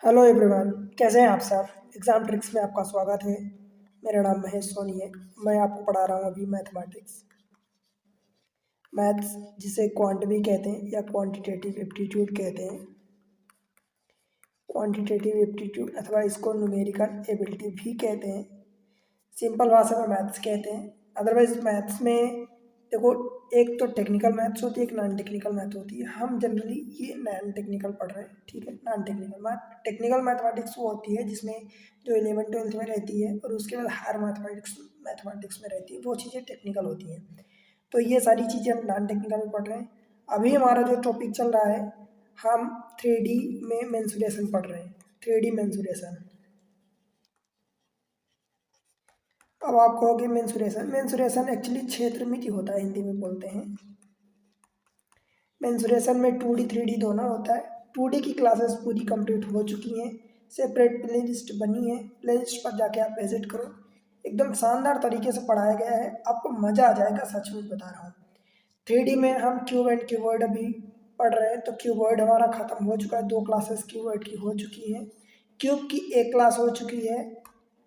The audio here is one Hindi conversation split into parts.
हेलो एवरीवन, कैसे हैं आप सब। एग्ज़ाम ट्रिक्स में आपका स्वागत है। मेरा नाम महेश सोनी है। मैं आपको पढ़ा रहा हूँ अभी मैथमेटिक्स। मैथ्स जिसे क्वांट भी कहते हैं या क्वांटिटेटिव एप्टीट्यूड कहते हैं। क्वांटिटेटिव एप्टीट्यूड अथवा इसको न्यूमेरिकल एबिलिटी भी कहते हैं। सिंपल भाषा में मैथ्स कहते हैं। अदरवाइज मैथ्स में देखो, एक तो टेक्निकल मैथ्स होती है, एक नॉन टेक्निकल मैथ होती है। हम जनरली ये नॉन टेक्निकल पढ़ रहे हैं, ठीक है। Non technical math, technical mathematics वो होती है जिसमें जो 11th 12th में रहती है और उसके बाद हायर मैथमेटिक्स मैथमेटिक्स में रहती है, वो चीज़ें टेक्निकल होती हैं। तो ये सारी चीज़ें हम नॉन टेक्निकल में पढ़ रहे हैं। अभी हमारा जो टॉपिक चल रहा है, हम 3D में मेंसुरेशन पढ़ रहे हैं। 3D mensuration. अब आप कहोगे मेंसुरेशन मेंसुरेशन एक्चुअली क्षेत्रमिति होता है, हिंदी में बोलते हैं। मेंसुरेशन में 2D 3D दोनों होता है। 2D की क्लासेस पूरी कंप्लीट हो चुकी हैं। सेपरेट प्ले लिस्ट बनी है, प्ले लिस्ट पर जाके आप विजिट करो। एकदम शानदार तरीके से पढ़ाया गया है, आपको मज़ा आ जाएगा, सच में बता रहा हूँ। 3D में हम क्यूब एंड क्यूबॉइड अभी पढ़ रहे हैं, तो क्यूबॉइड हमारा ख़त्म हो चुका है। 2 क्लासेस क्यूबॉइड की हो चुकी हैं। क्यूब की 1 क्लास हो चुकी है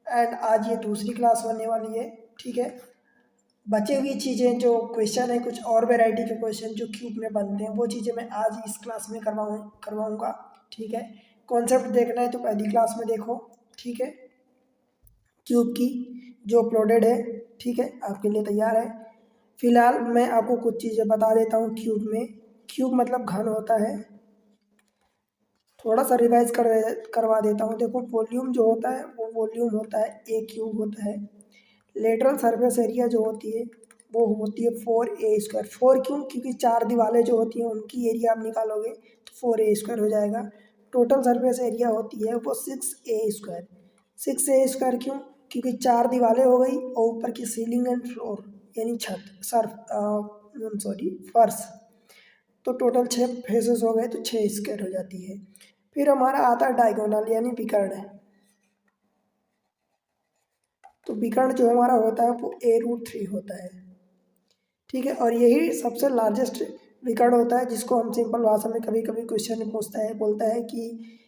एंड आज ये दूसरी क्लास होने वाली है, ठीक है। बचे हुई चीज़ें जो क्वेश्चन है, कुछ और वैरायटी के क्वेश्चन जो क्यूब में बनते हैं, वो चीज़ें मैं आज इस क्लास में करवाऊँगा, ठीक है। कॉन्सेप्ट देखना है तो पहली क्लास में देखो, ठीक है। क्यूब की जो अपलोडेड है, ठीक है, आपके लिए तैयार है। फिलहाल मैं आपको कुछ चीज़ें बता देता हूँ क्यूब में। क्यूब मतलब घन होता है। थोड़ा सा रिवाइज करवा देता हूँ। देखो, वॉल्यूम जो होता है वो वॉल्यूम होता है, ए क्यूब होता है। लेटरल सरफेस एरिया जो होती है वो होती है 4a²। 4 क्यों? क्योंकि 4 दीवारें जो होती हैं उनकी एरिया आप निकालोगे तो 4a² हो जाएगा। टोटल सरफेस एरिया होती है वो 6a²। 6a² क्यों? क्योंकि 4 दीवारें हो गई और ऊपर की सीलिंग एंड फ्लोर यानी छत, फर्श। तो टोटल 6 फेसेस हो गए तो 6 स्क्वायर हो जाती है। फिर हमारा आता है डायगोनल यानी विकर्ण। तो विकर्ण जो हमारा होता है वो a√3 होता है, ठीक है। और यही सबसे लार्जेस्ट विकर्ण होता है, जिसको हम सिंपल भाषा में कभी कभी क्वेश्चन पूछता है, बोलता है कि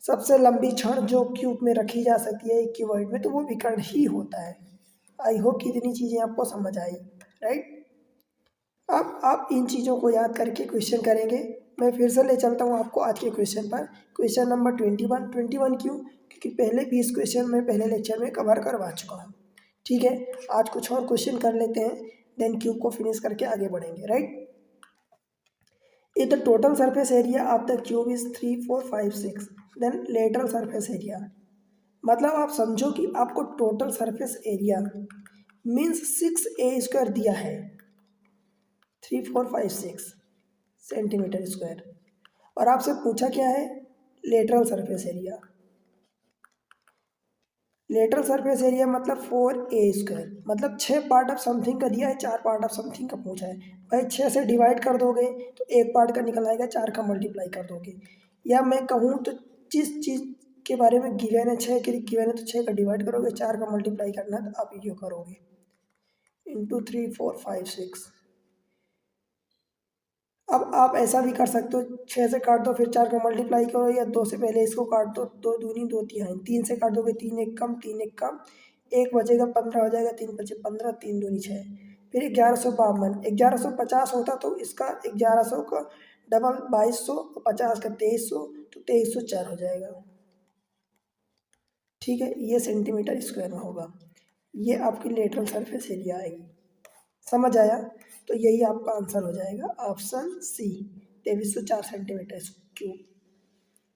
सबसे लंबी छड़ जो क्यूब में रखी जा सकती है एक क्यूबॉइड में, तो वो विकर्ण ही होता है। आई होप कि इतनी चीज़ें आपको समझ आई, राइट। अब आप इन चीज़ों को याद करके क्वेश्चन करेंगे। मैं फिर से ले चलता हूँ आपको आज के क्वेश्चन पर। क्वेश्चन नंबर 21 क्यों? क्योंकि पहले 20 क्वेश्चन मैं पहले लेक्चर में कवर करवा चुका हूँ, ठीक है। आज कुछ और क्वेश्चन कर लेते हैं, देन क्यूब को फिनिश करके आगे बढ़ेंगे, right. If the total surface area of the cube is 3 4 5 6, then lateral surface area, मतलब आप समझो कि आपको total surface area means 6a² दिया है, 3 4 5 6 सेंटीमीटर स्क्वायर। और आपसे पूछा क्या है? Lateral surface area. Lateral surface area मतलब 4a², मतलब 6 पार्ट ऑफ समथिंग का दिया है, 4 पार्ट ऑफ समथिंग का पूछा है। भाई 6 से डिवाइड कर दोगे तो 1 पार्ट का निकल आएगा, 4 का मल्टीप्लाई कर दोगे। या मैं कहूँ तो जिस चीज़ के बारे में गिवन है, 6 के गिवन है, तो 6 का डिवाइड करोगे, 4 का मल्टीप्लाई करना है तो आप ये करोगे इंटू 3 4 5 6। अब आप ऐसा भी कर सकते हो, 6 से काट दो फिर 4 का मल्टीप्लाई करो, या 2 से पहले इसको काट दो, 2 दूनी 2 तिहाई, 3 से काट दोगे 3 एक कम, 3 एक कम, 1 बचेगा, 15 हो जाएगा, 3 बचे 15, 3 दूनी 6। फिर 1152, 1150 होता तो इसका 1100 का डबल 2200, 50 का 2300, तो 2304 हो जाएगा, ठीक है। ये सेंटीमीटर स्क्वायर में होगा। ये आपकी लेटरल सरफेस एरिया आएगी। समझ आया? तो यही आपका आंसर हो जाएगा, ऑप्शन सी, 2304 सेंटीमीटर क्यूब,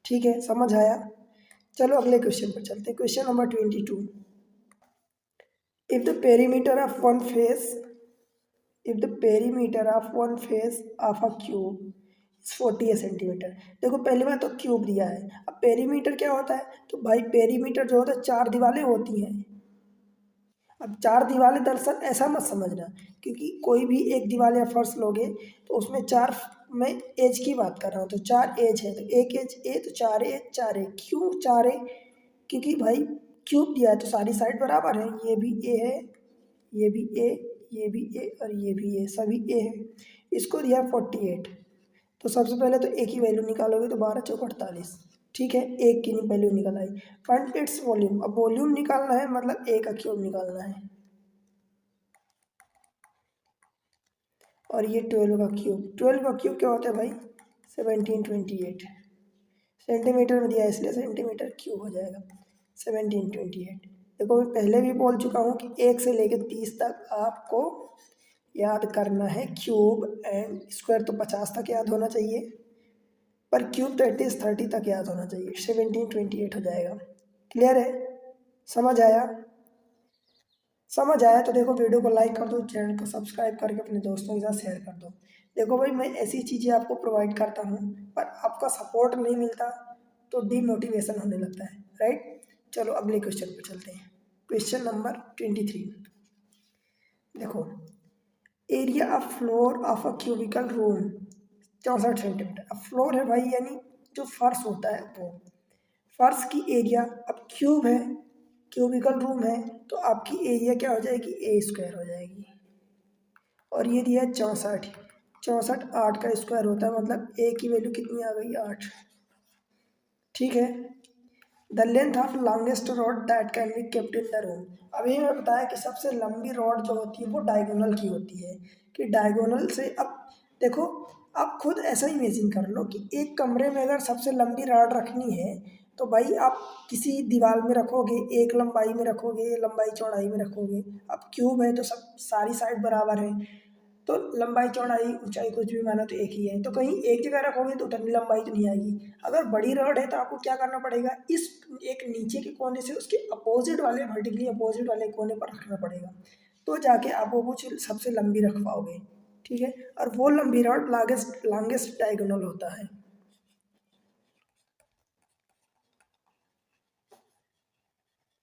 ठीक है। समझ आया? चलो अगले क्वेश्चन पर चलते हैं। Question number 22। If the perimeter of one face if the perimeter of one face of a cube 40 centimetre. देखो, पहली बात तो क्यूब दिया है। अब पेरीमीटर क्या होता है? तो भाई पेरीमीटर जो होता है 4 दीवारें होती हैं। अब 4 दीवारें दरअसल ऐसा मत समझना, क्योंकि कोई भी एक दीवार या फर्श लोगे तो उसमें 4, मैं एज की बात कर रहा हूँ, तो 4 एज है, तो एक एज ए तो 4 एज 4 ए। क्यों 4 ए? क्योंकि भाई क्यूब दिया है तो सारी साइड बराबर है। ये भी ए है, ये भी ए, ये भी ए और ये भी ए, सभी ए है। इसको दिया 48, तो सबसे पहले तो ए की वैल्यू निकालोगे तो 12 चौक 48, ठीक है, एक की नहीं वैल्यू निकल आई। फाइंड इट्स वॉल्यूम, अब वॉल्यूम निकालना है मतलब ए का क्यूब निकालना है, और ये 12 का क्यूब, 12 का क्यूब क्या होता है भाई 1728, सेंटीमीटर में दिया है इसलिए सेंटीमीटर क्यूब हो जाएगा 1728। देखो मैं पहले भी बोल चुका हूँ कि 1 से लेकर 30 तक आपको याद करना है, क्यूब एंड स्क्वायर तो 50 तक याद होना चाहिए, पर क्यूब तो एटलीस्ट 30 तक याद होना चाहिए, 1728 हो जाएगा। क्लियर है, समझ आया? समझ आया तो देखो वीडियो को लाइक कर दो, चैनल को सब्सक्राइब करके अपने दोस्तों के साथ शेयर कर दो। देखो भाई मैं ऐसी चीज़ें आपको प्रोवाइड करता हूँ, पर आपका सपोर्ट नहीं मिलता तो डीमोटिवेशन होने लगता है, राइट। चलो अगले क्वेश्चन पर चलते हैं। Question number 23। देखो, area of floor of a cubical room 64 centimetre. अब फ्लोर है भाई यानी जो फर्श होता है वो, फर्श की एरिया, अब क्यूब है, क्यूबिकल रूम है, तो आपकी एरिया क्या हो जाएगी ए स्क्वायर हो जाएगी, और ये दिया है 64, 64 8 का स्क्वायर होता है, मतलब ए की वैल्यू कितनी आ गई 8। ठीक है, the length of longest rod that can be kept in the room. अभी मैं बताया कि सबसे लंबी रॉड जो होती है वो डायगोनल की होती है, कि डायगोनल से, अब देखो आप खुद ऐसा इमेजिन कर लो कि एक कमरे में अगर सबसे लंबी रॉड रखनी है तो भाई आप किसी दीवार में रखोगे, एक लंबाई में रखोगे, लंबाई चौड़ाई में रखोगे। अब क्यूब है तो सब सारी साइड बराबर है, तो लंबाई चौड़ाई ऊंचाई कुछ भी मानो तो एक ही है, तो कहीं एक जगह रखोगे तो उतनी लंबाई तो नहीं आएगी। अगर बड़ी रॉड है तो आपको क्या करना पड़ेगा, इस एक नीचे के कोने से उसके अपोजिट वाले, वर्टिकली अपोजिट वाले कोने पर रखना पड़ेगा, तो जाके आप वो कुछ सबसे लंबी रख पाओगे। ठीक है, और वो लंबी रॉड लॉन्गेस्ट लॉन्गेस्ट डायगोनल होता है।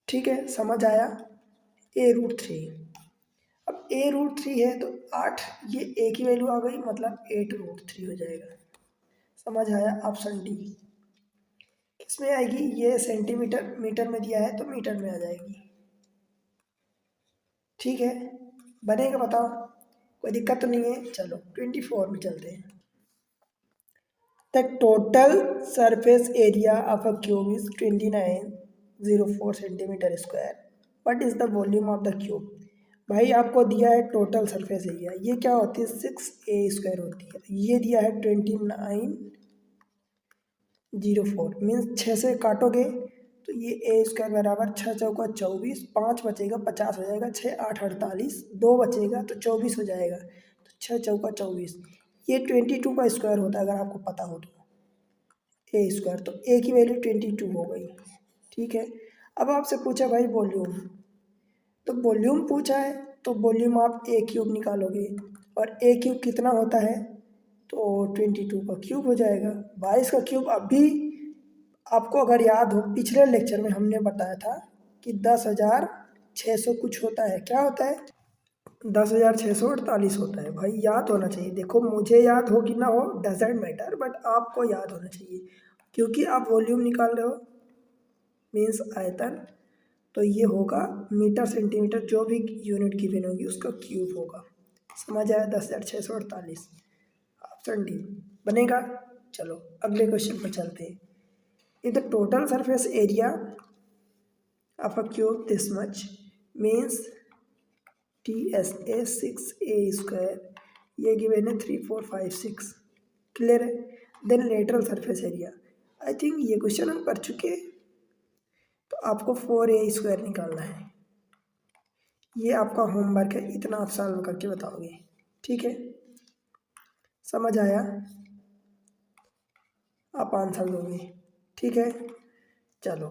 ठीक है, समझ आया? A√3। अब A√3 है तो 8, ये ए की वैल्यू आ गई मतलब 8√3 हो जाएगा। समझ आया? Option D. किसमें आएगी, ये सेंटीमीटर मीटर में दिया है तो मीटर में आ जाएगी। ठीक है, बनेगा बताओ, कोई दिक्कत तो नहीं है। चलो 24 में चलते हैं। The total surface area of a cube is 2904 centimetre square, what is the volume of the cube. भाई आपको दिया है टोटल सरफेस एरिया, ये क्या होती है 6a² होती है, ये दिया है 2904, मीन्स 6 से काटोगे तो ये A² बराबर 6 चौका 24, 5 बचेगा 50 हो जाएगा, 6 8 48, 2 बचेगा तो 24 हो जाएगा, तो 6 चौका 24, ये 22 का स्क्वायर होता है अगर आपको पता हो तो, A², तो A की वैल्यू 22 हो गई। ठीक है, अब आपसे पूछा भाई वॉल्यूम, तो वॉल्यूम पूछा है तो वॉल्यूम आप A³ निकालोगे, और A³ कितना होता है तो 22 का क्यूब हो जाएगा। 22 का क्यूब अभी आपको अगर याद हो पिछले लेक्चर में हमने बताया था कि 10,600 कुछ होता है, क्या होता है 10,648 होता है। भाई याद होना चाहिए, देखो मुझे याद हो कि ना हो डजेंट मैटर, बट आपको याद होना चाहिए, क्योंकि आप वॉल्यूम निकाल रहे हो मीन्स आयतन, तो ये होगा मीटर सेंटीमीटर जो भी यूनिट गिवन होगी उसका क्यूब होगा। समझ आया? 10,648, ऑप्शन डी बनेगा। चलो अगले क्वेश्चन पर चलते हैं। If the total surface area of a cube this much means TSA 6a², ये गिवन है 3 4 5 6। क्लियर है? Then lateral surface area, I think ये क्वेश्चन हम कर चुके हैं, तो आपको 4a² निकालना है। ये आपका होमवर्क है, इतना आप सॉल्व करके बताओगे। ठीक है, समझ आया? आप आंसर दोगे। ठीक है, चलो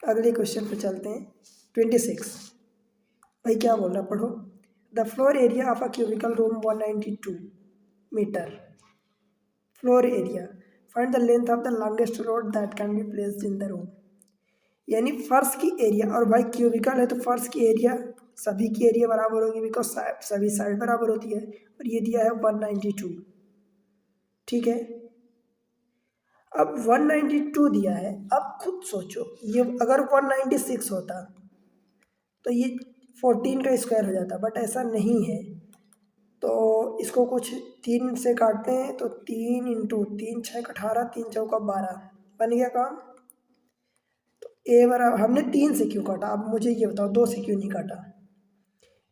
अगले क्वेश्चन पे चलते हैं। 26, भाई क्या बोल रहा पढ़ो। The floor area of a cubical room 192 metre. Floor area, find the length of the longest road that can be placed in the room. यानी फर्श की एरिया, और भाई क्यूबिकल है तो फर्श की एरिया सभी की एरिया बराबर होगी, बिकॉज सभी साइड बराबर होती है, और ये दिया है 192। ठीक है, अब 192 दिया है, अब खुद सोचो ये अगर 196 होता तो ये 14 का स्क्वायर हो जाता, बट ऐसा नहीं है, तो इसको कुछ 3 से काटते हैं, तो 3 × 3 6 18, 3 चौका 12, बन गया काम। तो ए बराबर हमने 3 से क्यों काटा, अब मुझे ये बताओ 2 से क्यों नहीं काटा?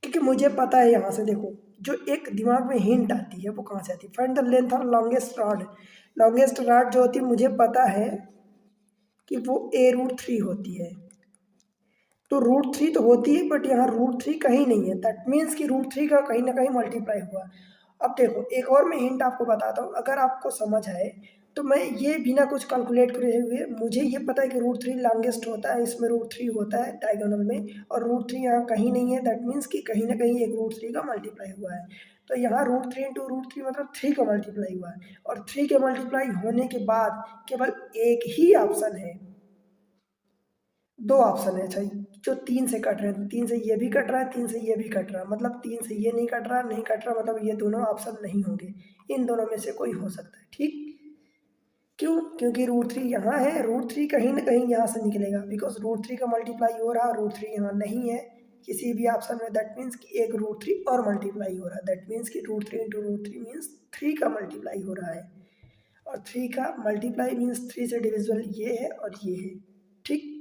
क्योंकि मुझे पता है यहाँ से देखो जो एक दिमाग में हिंट आती है वो कहाँ से आती है, find the length of longest rod. Longest rod जो होती है मुझे पता है कि वो a√3 होती है। तो √3 तो होती है बट यहाँ √3 कहीं नहीं है, दैट मीन्स कि √3 का कहीं ना कहीं मल्टीप्लाई हुआ। अब देखो एक और मैं हिंट आपको बताता हूँ, अगर आपको समझ आए तो मैं ये बिना कुछ कैलकुलेट करे हुए मुझे ये पता है कि √3 लॉन्गेस्ट होता है, इसमें √3 होता है डायगोनल में, और √3 यहाँ कहीं नहीं है, दैट मीन्स कि कहीं ना कहीं एक √3 का मल्टीप्लाई हुआ है। तो यहाँ √3 इंटू √3 मतलब 3 का मल्टीप्लाई हुआ है, और 3 के मल्टीप्लाई होने के बाद केवल एक ही ऑप्शन है, 2 ऑप्शन है सही जो 3 से कट रहे हैं, 3 से ये भी कट रहा है, 3 से ये भी कट रहा है, मतलब 3 से ये नहीं कट रहा, नहीं कट रहा, मतलब ये दोनों ऑप्शन नहीं होंगे, इन दोनों में से कोई हो सकता है। ठीक, क्यों? क्योंकि √3 यहाँ है, √3 कहीं ना कहीं यहाँ से निकलेगा, बिकॉज √3 का मल्टीप्लाई हो रहा, √3 यहाँ नहीं है किसी भी ऑप्शन में, दैट मीन्स कि एक √3 और मल्टीप्लाई हो रहा है, दैट मीन्स कि √3 इंटू √3 मीन्स 3 का मल्टीप्लाई हो रहा है, और 3 का मल्टीप्लाई मीन्स 3 से डिविजिबल ये है और ये है। ठीक,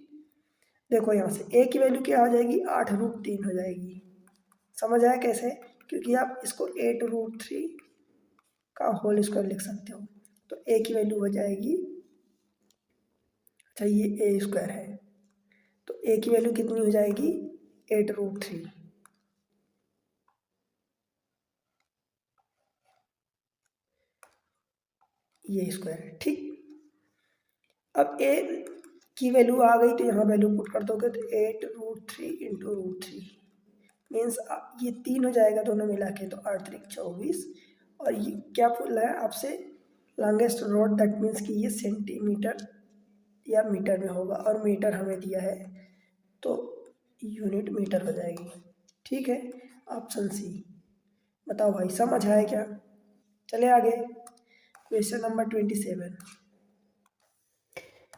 देखो यहाँ से a की वैल्यू क्या हो जाएगी, 8√3 हो जाएगी। समझ आया कैसे? क्योंकि आप इसको 8√3 का होल स्क्वायर लिख सकते हो, तो a की वैल्यू हो जाएगी, अच्छा ये a² है, तो a की वैल्यू कितनी हो जाएगी, 8√3। ये स्क्वायर है। ठीक, अब a की वैल्यू आ गई तो यहाँ वैल्यू पुट कर दोगे, तो 8√3 इंटू √3 मीन्स ये 3 हो जाएगा दोनों मिला के, तो 8 3 24, और ये क्या बोल रहा है आपसे, लॉन्गेस्ट रोड, दैट मीन्स कि ये सेंटीमीटर या मीटर में होगा, और मीटर हमें दिया है तो यूनिट मीटर हो जाएगी। ठीक है, ऑप्शन सी। बताओ भाई समझ आया क्या? चले आगे, क्वेश्चन नंबर 27।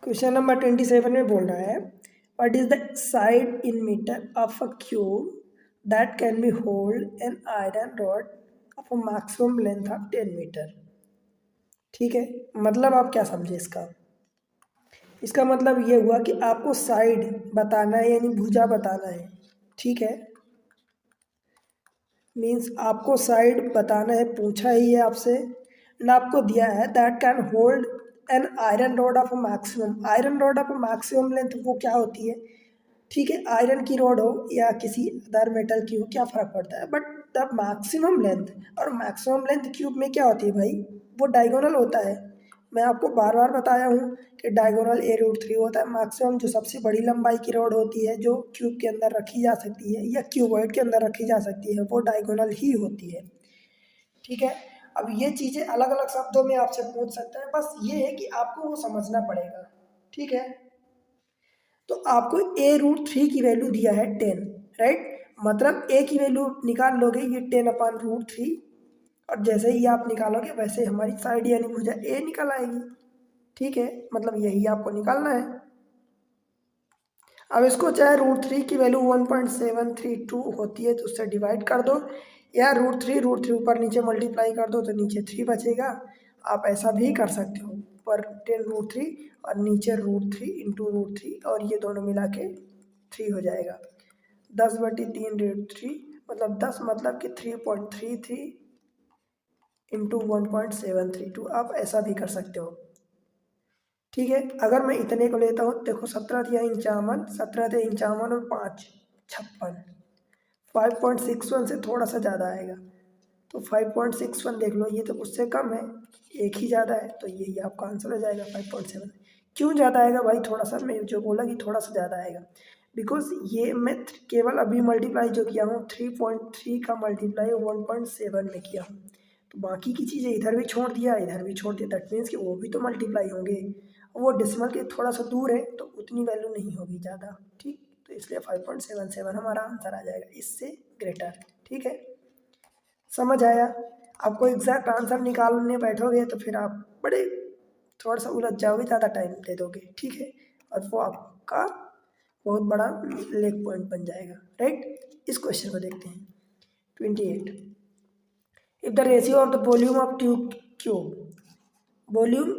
क्वेश्चन नंबर 27 में बोल रहा है what is the side in metre of a cube that can be hold an iron rod of a maximum length of 10 metre. ठीक है, मतलब आप क्या समझे इसका? इसका मतलब ये हुआ कि आपको साइड बताना है, यानी भुजा बताना है। ठीक है, मीन्स आपको साइड बताना है, पूछा ही है आपसे, ना आपको दिया है that can hold an iron rod of maximum. Iron rod of maximum length वो क्या होती है? ठीक है, आयरन की रॉड हो या किसी अदर मेटल की हो, क्या फ़र्क पड़ता है, बट द मैक्सिमम लेंथ, और मैक्सिमम लेंथ क्यूब में क्या होती है भाई, वो डायगोनल होता है। मैं आपको बार बार बताया हूँ कि डायगोनल a√3 होता है। मैक्सिमम जो सबसे बड़ी लंबाई की रॉड होती है जो क्यूब के अंदर रखी जा सकती है या क्यूबॉइड के अंदर रखी जा सकती है, वो डायगोनल ही होती है। ठीक है, अब ये चीज़ें अलग अलग शब्दों में आपसे पूछ सकता है, बस ये है कि आपको वो समझना पड़ेगा। ठीक है, तो आपको a√3 की वैल्यू दिया है 10, राइट, मतलब a की वैल्यू निकाल लोगे ये 10/√3, और जैसे ही आप निकालोगे वैसे हमारी साइड यानी भुजा a निकल आएगी। ठीक है, मतलब यही आपको निकालना है। अब इसको चाहे √3 की वैल्यू 1.732 होती है तो उससे डिवाइड कर दो, या √3 ऊपर नीचे मल्टीप्लाई कर दो तो नीचे 3 बचेगा। आप ऐसा भी कर सकते हो, ऊपर 10√3 और नीचे √3 इंटू √3, और ये दोनों मिला के 3 हो जाएगा। 10/3 मतलब 10, मतलब कि 3.33 इंटू 1.732, आप ऐसा भी कर सकते हो। ठीक है, अगर मैं इतने को लेता हूँ, देखो 17×51, 17×51 और 5 56, 5.61 से थोड़ा सा ज़्यादा आएगा, तो 5.61 देख लो, ये तो उससे कम है, एक ही ज़्यादा है, तो यही आपका आंसर हो जाएगा 5.7। क्यों ज़्यादा आएगा भाई? थोड़ा सा मैं जो बोला कि थोड़ा सा ज़्यादा आएगा, बिकॉज ये मैं केवल अभी मल्टीप्लाई जो किया हूँ 3.3 का मल्टीप्लाई 1.7 में किया हूँ, तो बाकी की चीज़ें इधर भी छोड़ दिया, इधर भी छोड़ दिया, दैट मीन्स कि वो भी तो मल्टीप्लाई होंगे, वो डिसमल के थोड़ा सा दूर है तो उतनी वैल्यू नहीं होगी ज़्यादा। ठीक, तो इसलिए 5.77 हमारा आंसर आ जाएगा, इससे ग्रेटर। ठीक है, समझ आया? आपको एग्जैक्ट आंसर निकालने बैठोगे तो फिर आप बड़े थोड़ा सा उलझ जाओगे, ज़्यादा टाइम दे दोगे। ठीक है, और वो आपका बहुत बड़ा लेग पॉइंट बन जाएगा, राइट। इस क्वेश्चन को देखते हैं 28। If the ratio of the volume of tube cube, volume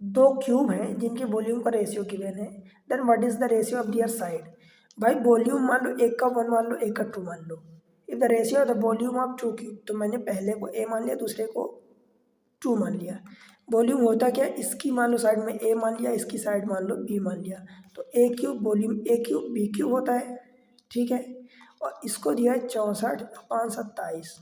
दो क्यूब हैं जिनके वॉल्यूम का रेशियो गिवन है, then what is the ratio of their side. भाई वॉल्यूम मान लो एक का 1 मान लो, एक का 2 मान लो। If the ratio of the volume of two cube, तो मैंने पहले को ए मान लिया, दूसरे को 2 मान लिया। वॉल्यूम होता क्या, इसकी मान लो साइड में ए मान लिया, इसकी साइड मान लो बी मान लिया, तो ए क्यूब वॉल्यूम ए क्यूब बी क्यूब होता है, ठीक है। और इसको दिया है 64/27।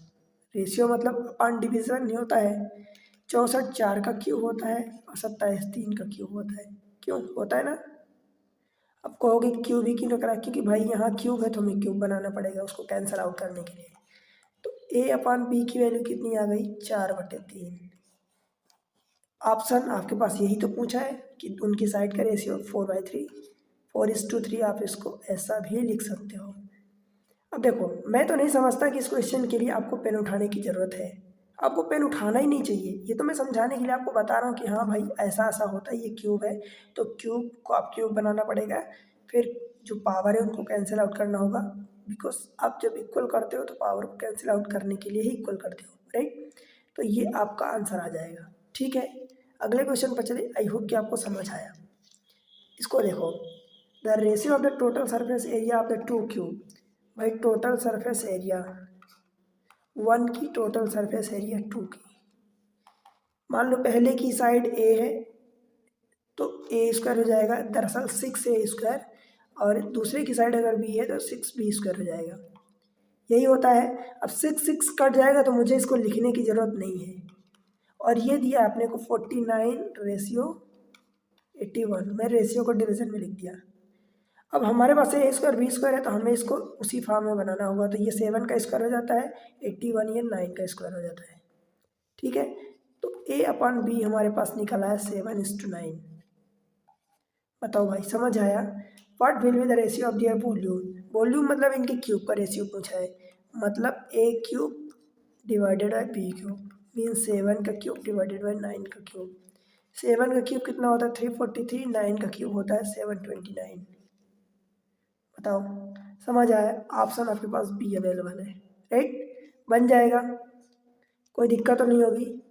रेशियो मतलब अपान डिविजन नहीं होता है। 64 4 का क्यूब होता है और 27 3 का क्यूब होता है, क्यों होता है ना। अब कहोगे क्यूब ही क्यों रखा, क्योंकि भाई यहाँ क्यूब है तो हमें क्यूब बनाना पड़ेगा उसको कैंसिल आउट करने के लिए। तो ए अपान बी की वैल्यू कितनी आ गई, 4/3। ऑप्शन आपके पास यही तो पूछा है कि उनकी साइड का रेशियो 4/3, 4:3। आप इसको ऐसा भी लिख सकते हो। अब देखो, मैं तो नहीं समझता कि इस क्वेश्चन के लिए आपको पेन उठाने की ज़रूरत है। आपको पेन उठाना ही नहीं चाहिए, ये तो मैं समझाने के लिए आपको बता रहा हूँ कि हाँ भाई ऐसा ऐसा होता है, ये क्यूब है तो क्यूब को आप क्यूब बनाना पड़ेगा, फिर जो पावर है उनको कैंसिल आउट करना होगा, बिकॉज आप जब इक्वल करते हो तो पावर को कैंसिल आउट करने के लिए ही इक्वल करते हो, राइट। तो ये आपका आंसर आ जाएगा, ठीक है। अगले क्वेश्चन पर चले, आई होप कि आपको समझ आया। इसको देखो, the ratio of the total surface area of the two cube. भाई टोटल सरफेस एरिया 1 की, टोटल सरफेस एरिया 2 की। मान लो पहले की साइड ए है तो ए स्क्वायर हो जाएगा, दरअसल 6a², और दूसरे की साइड अगर बी है तो 6b² हो जाएगा। यही होता है। अब 6 कट जाएगा तो मुझे इसको लिखने की ज़रूरत नहीं है। और ये दिया आपने को 49/81, मैं रेशियो को डिवीजन में लिख दिया। अब हमारे पास a²b² है तो हमें इसको उसी फॉर्म में बनाना होगा, तो ये 7 का स्क्वायर हो जाता है, 81 ये 9 का स्क्वायर हो जाता है, ठीक है। तो a अपान बी हमारे पास निकला है 7:9। बताओ भाई समझ आया। What will be the ratio of their volume. Volume मतलब इनके क्यूब का रेशियो पूछा है, मतलब a cube divided by B cube, mean 7 का क्यूब डिवाइडेड बाई 9 का क्यूब। 7 का क्यूब कितना होता है 343, 9 का क्यूब होता है 729। बताओ समझ आया। ऑप्शन आपके पास बी अवेलेबल है, राइट, बन जाएगा, कोई दिक्कत तो नहीं होगी।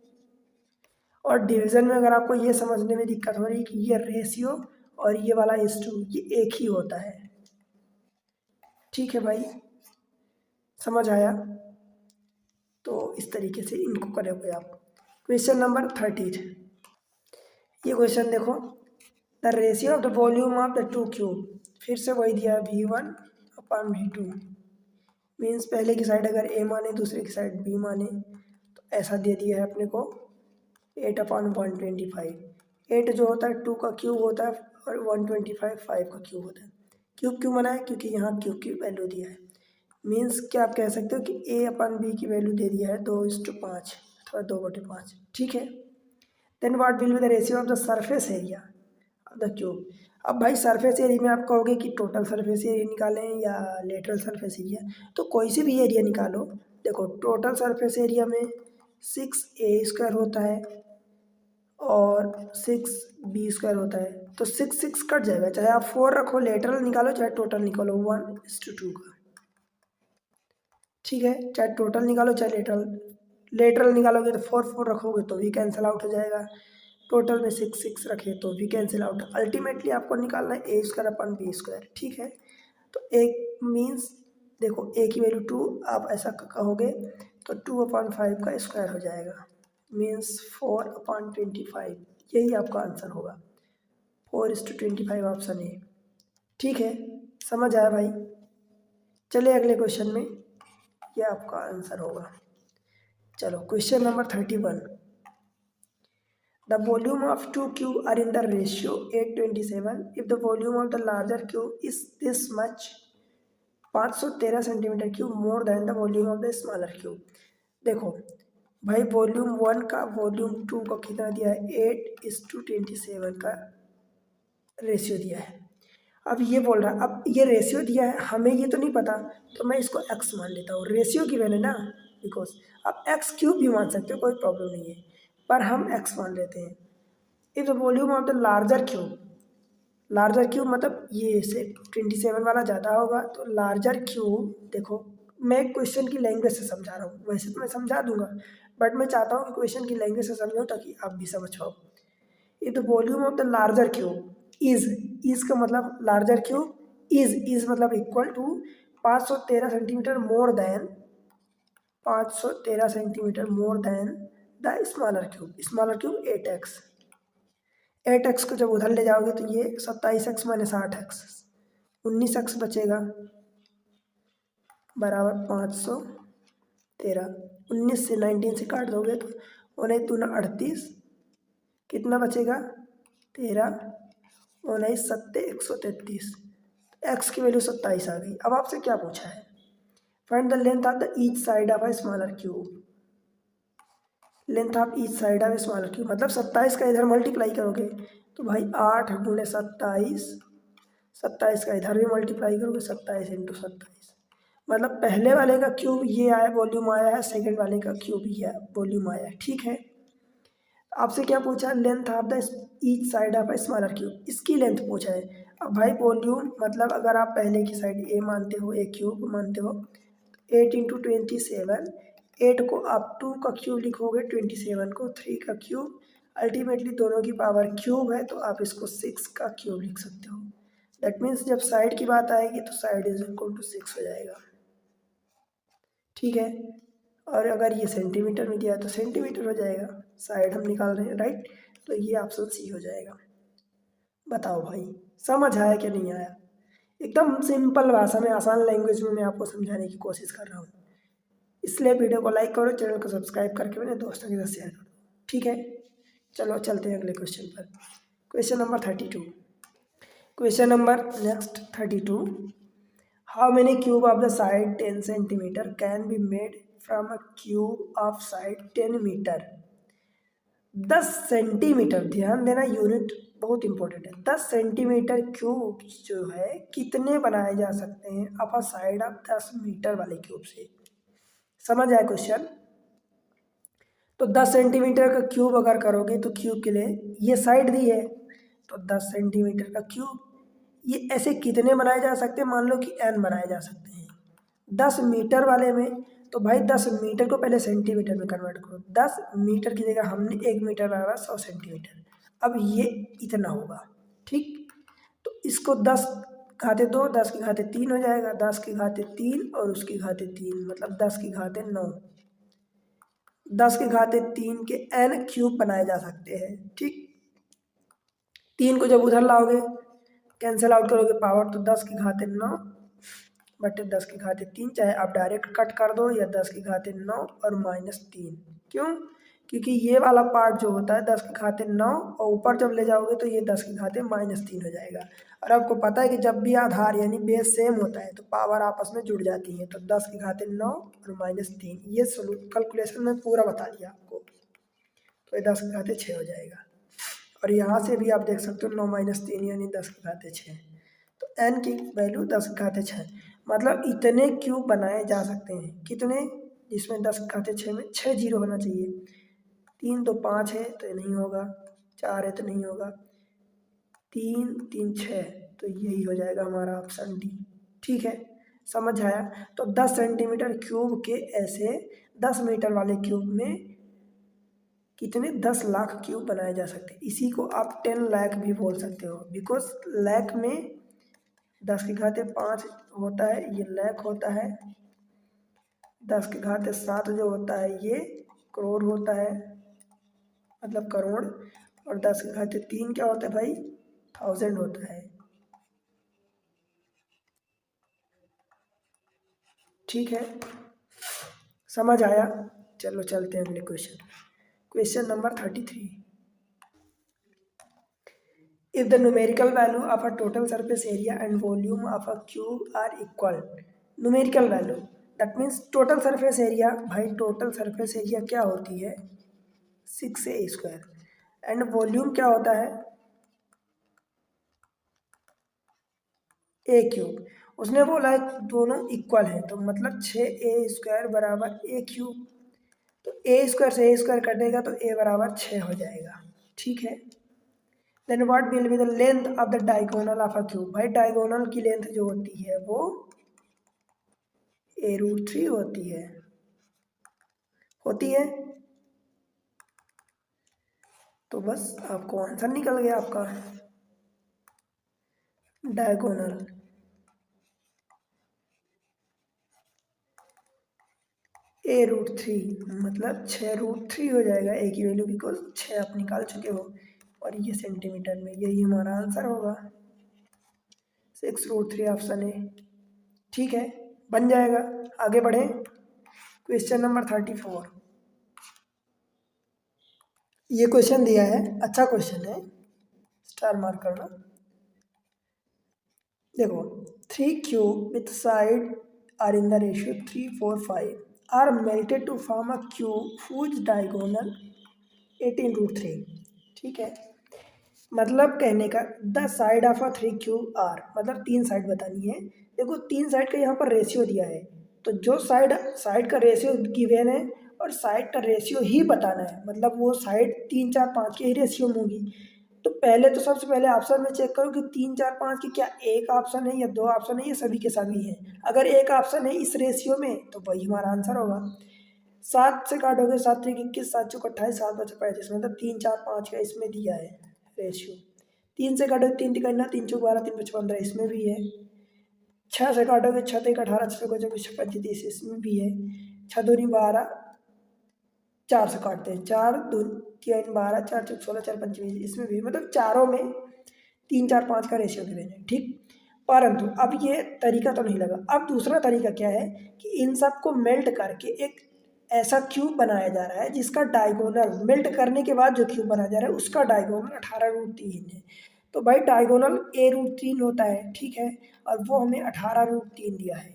और डिवीज़न में अगर आपको ये समझने में दिक्कत हो रही है कि ये रेशियो और ये वाला S2 ये एक ही होता है, ठीक है भाई, समझ आया। तो इस तरीके से इनको करोगे आप। क्वेश्चन नंबर 30, ये क्वेश्चन देखो, the ratio of the volume of the two cube. फिर से वही दिया है V1 अपान V2, मीन्स पहले की साइड अगर ए माने दूसरे की साइड बी माने, तो ऐसा दे दिया है अपने को 8/125। 8 जो होता है 2 का क्यूब होता है और 125 5 का क्यूब होता है। क्यूब क्यों बना है, क्योंकि यहाँ क्यूब की वैल्यू दिया है। मीन्स क्या आप कह सकते हो कि ए अपन बी की वैल्यू दे दिया है 2:5 अथवा 2/5, ठीक है। Then what will be the ratio of the surface area of the cube. अब भाई सरफेस एरिया में आप कहोगे कि टोटल सरफेस एरिया निकालें या लेटरल सरफेस एरिया, तो कोई से भी एरिया निकालो। देखो टोटल सरफेस एरिया में 6a² होता है और 6b² होता है, तो 6 कट जाएगा, चाहे आप 4 रखो लेटरल निकालो चाहे टोटल निकालो 1:2 का, ठीक है। चाहे टोटल निकालो चाहे लेटरल, लेटरल निकालोगे तो 4 रखोगे तो भी कैंसिल आउट हो जाएगा, टोटल में 6 रखे तो भी कैंसिल आउट। अल्टीमेटली आपको निकालना है a² अपन b², ठीक है। तो एक मीन्स देखो a की वैल्यू 2, आप ऐसा कहोगे तो 2/5 का स्क्वायर हो जाएगा, मीन्स 4/25। यही आपका आंसर होगा, 4:25 ऑप्शन ए, ठीक है। समझ आया भाई। चलिए अगले क्वेश्चन में, ये आपका आंसर होगा। चलो question number 31, the volume of two cube are in the ratio 8:27 if the volume of the larger cube is this much, 513 centimetre cube more than the volume of the smaller cube. देखो भाई वॉल्यूम 1 का वॉल्यूम 2 का कितना दिया है 8:27 का रेशियो दिया है। अब ये बोल रहा है, अब ये रेशियो दिया है, हमें ये तो नहीं पता, तो मैं इसको x मान लेता हूँ, रेशियो की वैल्यू ना, बिकॉज आप x³ भी मान सकते हो, कोई प्रॉब्लम नहीं है, पर हम x मान लेते हैं। If the volume of the larger cube, larger cube मतलब ये से 27 वाला ज़्यादा होगा, तो लार्जर क्यूब देखो मैं क्वेश्चन की लैंग्वेज से समझा रहा हूँ, वैसे तो मैं समझा दूंगा बट मैं चाहता हूँ कि क्वेश्चन की लैंग्वेज से समझो ताकि आप भी समझ पाओ। If the volume of the larger cube is का मतलब लार्जर क्यूब इज मतलब equal to 513 centimetre more than 513 centimetre more than the smaller cube 8x। 8x को जब उधर ले जाओगे तो ये 27x माइनस 8x 19x बचेगा बराबर 513। 19 से 19 से काट दोगे तो 19 दूना 38, कितना बचेगा 13, 19 सत्ते 133, एक्स की वैल्यू 27 आ गई। अब आपसे क्या पूछा है, find the length of the each side of a smaller cube. Length of each side of smaller cube मतलब 27 का इधर मल्टीप्लाई करोगे तो भाई 8 गुणे 27, 27 का इधर भी मल्टीप्लाई करोगे 27 इंटू 27, मतलब पहले वाले का क्यूब ये आया वॉल्यूम आया है, सेकंड वाले का क्यूब ये वॉल्यूम आया है। ठीक है, आपसे क्या पूछा, length of the each side of a smaller cube, इसकी लेंथ पूछा है। अब भाई वॉल्यूम मतलब अगर आप पहले की साइड ए मानते हो, ए क्यूब मानते हो, 8 इंटू 27, 8 को आप 2 का क्यूब लिखोगे, 27 को 3 का क्यूब, अल्टीमेटली दोनों की पावर क्यूब है तो आप इसको 6 का क्यूब लिख सकते हो। दैट मीन्स जब साइड की बात आएगी तो साइड इज इक्वल टू 6 हो जाएगा। ठीक है, और अगर ये सेंटीमीटर में दिया है तो सेंटीमीटर हो जाएगा, साइड हम निकाल रहे हैं राइट, तो ये ऑप्शन सी हो जाएगा। बताओ भाई समझ आया कि नहीं आया? एकदम सिंपल भाषा में, आसान लैंग्वेज में मैं आपको समझाने की कोशिश कर रहा हूँ, इसलिए वीडियो को लाइक करो, चैनल को सब्सक्राइब करके मेरे दोस्तों के साथ शेयर करो। ठीक है, चलो चलते हैं अगले क्वेश्चन पर। Question number 32। Question number next 32। How many cube of the side 10 centimetre can be made from a cube of side 10 metre. 10 centimetre, ध्यान देना यूनिट बहुत इंपॉर्टेंट है। 10 सेंटीमीटर क्यूब जो है कितने बनाए जा सकते हैं अपर साइड ऑफ 10 मीटर वाले क्यूब से। समझ आया क्वेश्चन? तो 10 सेंटीमीटर का क्यूब अगर करोगे तो क्यूब के लिए ये साइड दी है, तो 10 सेंटीमीटर का क्यूब, ये ऐसे कितने बनाए जा सकते हैं, मान लो कि n बनाए जा सकते हैं 10 मीटर वाले में। तो भाई 10 मीटर को पहले सेंटीमीटर में कन्वर्ट करो, 10 मीटर की जगह हमने 1 मीटर बराबर 100 सेंटीमीटर, अब ये इतना होगा। ठीक, तो इसको 10 घाते 2, 10 की घाते 3 हो जाएगा, 10 की घाते 3 और उसकी घाते 3 मतलब 10 की घाते 9, 10 की घाते 3 के n क्यूब बनाए जा सकते हैं। ठीक, 3 को जब उधर लाओगे कैंसिल आउट करोगे पावर, तो 10 की घाते 9 बटे 10 की घाते 3, चाहे आप डायरेक्ट कट कर दो या 10 की घाते 9 और -3। क्यों? क्योंकि ये वाला पार्ट जो होता है 10 की घाते 9 और ऊपर जब ले जाओगे तो ये 10 की घाते -3 हो जाएगा। और आपको पता है कि जब भी आधार यानी बेस सेम होता है तो पावर आपस में जुड़ जाती है, तो 10 की घाते 9 और -3, ये कैलकुलेशन में पूरा बता दिया आपको, तो ये 10 की घाते 6 हो जाएगा। और यहाँ से भी आप देख सकते हो 9 - 3 यानी 10 की घाते 6, तो n की वैल्यू 10 की घाते 6, मतलब इतने क्यूब बनाए जा सकते हैं। कितने? जिसमें 10 की घाते 6 में 6 जीरो होना चाहिए, 3 तो 5 है तो ये नहीं होगा, 4 है तो नहीं होगा, 3 3 6, तो यही हो जाएगा हमारा ऑप्शन डी। ठीक है, समझ आया? तो 10 सेंटीमीटर क्यूब के ऐसे 10 मीटर वाले क्यूब में कितने 10 लाख क्यूब बनाए जा सकते हैं। इसी को आप 10 लाख भी बोल सकते हो, बिकॉज लाख में 10 की घाते 5 होता है, ये लाख होता है, 10 की घाते 7 जो होता है ये करोड़ होता है, मतलब करोड़, और 10 की घाते 3 क्या होता है भाई, 1000 होता है। ठीक है, समझ आया? चलो चलते हैं अगले question. Question number 33। If the numerical value of a total surface area and volume of a cube are equal, numerical value that means total surface area, भाई total surface area क्या होती है 6a² एंड वॉल्यूम क्या होता है a³। उसने बोला है दोनों इक्वल है तो मतलब 6a² बराबर a³, तो a² से a² कटेगा तो a बराबर 6 हो जाएगा। ठीक है, then what will be the length of the diagonal of a cube, भाई डायगोनल की लेंथ जो होती है वो a√3 होती है। तो बस आपको आंसर निकल गया आपका डायगोनल। a√3 मतलब 6√3 हो जाएगा। ए की वैल्यू बिकॉज 6 आप निकाल चुके हो और ये सेंटीमीटर में, यही हमारा आंसर होगा 6√3 ऑप्शन ए। ठीक है, बन जाएगा। आगे बढ़े, क्वेश्चन नंबर 34। ये क्वेश्चन दिया है, अच्छा क्वेश्चन है, स्टार मार्क करना। देखो, 3 cube with side are in the ratio 3, 4, 5 are melted to form a cube whose diagonal 18√3। ठीक है, मतलब कहने का the side of a 3 cube are, मतलब 3 साइड बतानी है। देखो 3 साइड का यहाँ पर रेशियो दिया है, तो जो साइड साइड का रेशियो गिवन है और साइड का रेशियो ही बताना है, मतलब वो साइड 3, 4, 5 के ही रेशियो में होगी। तो पहले तो सबसे पहले ऑप्शन में चेक करो कि 3, 4, 5 की क्या एक ऑप्शन है या 2 ऑप्शन है या सभी के सभी हैं। अगर एक ऑप्शन है इस रेशियो में तो वही हमारा आंसर होगा। 7 से काटोगे 7 3 21, 7 चौक 28, 7 5 35, मतलब 3, 4, 5 का इसमें दिया है रेशियो। 3 से काटोगे 3 तिकाना 3 चौक 12, 3 5 15, इसमें भी है। 6 से काटोगे 6 1 18, 6 को 24 35, इसमें भी है। 6 दूनी 12, 4 से काटते हैं 4 2 3 12, 4 चौक 16, 4 5 20, इसमें भी, मतलब चारों में 3, 4, 5 का रेशियो गिवन है। ठीक, परंतु अब ये तरीका तो नहीं लगा। अब दूसरा तरीका क्या है कि इन सब को मेल्ट करके एक ऐसा क्यूब बनाया जा रहा है जिसका डायगोनल, मेल्ट करने के बाद जो क्यूब बनाया जा रहा है उसका डायगोनल 18√3 है। तो भाई डायगोनल a√3 होता है, ठीक है, और वो हमें 18√3 दिया है।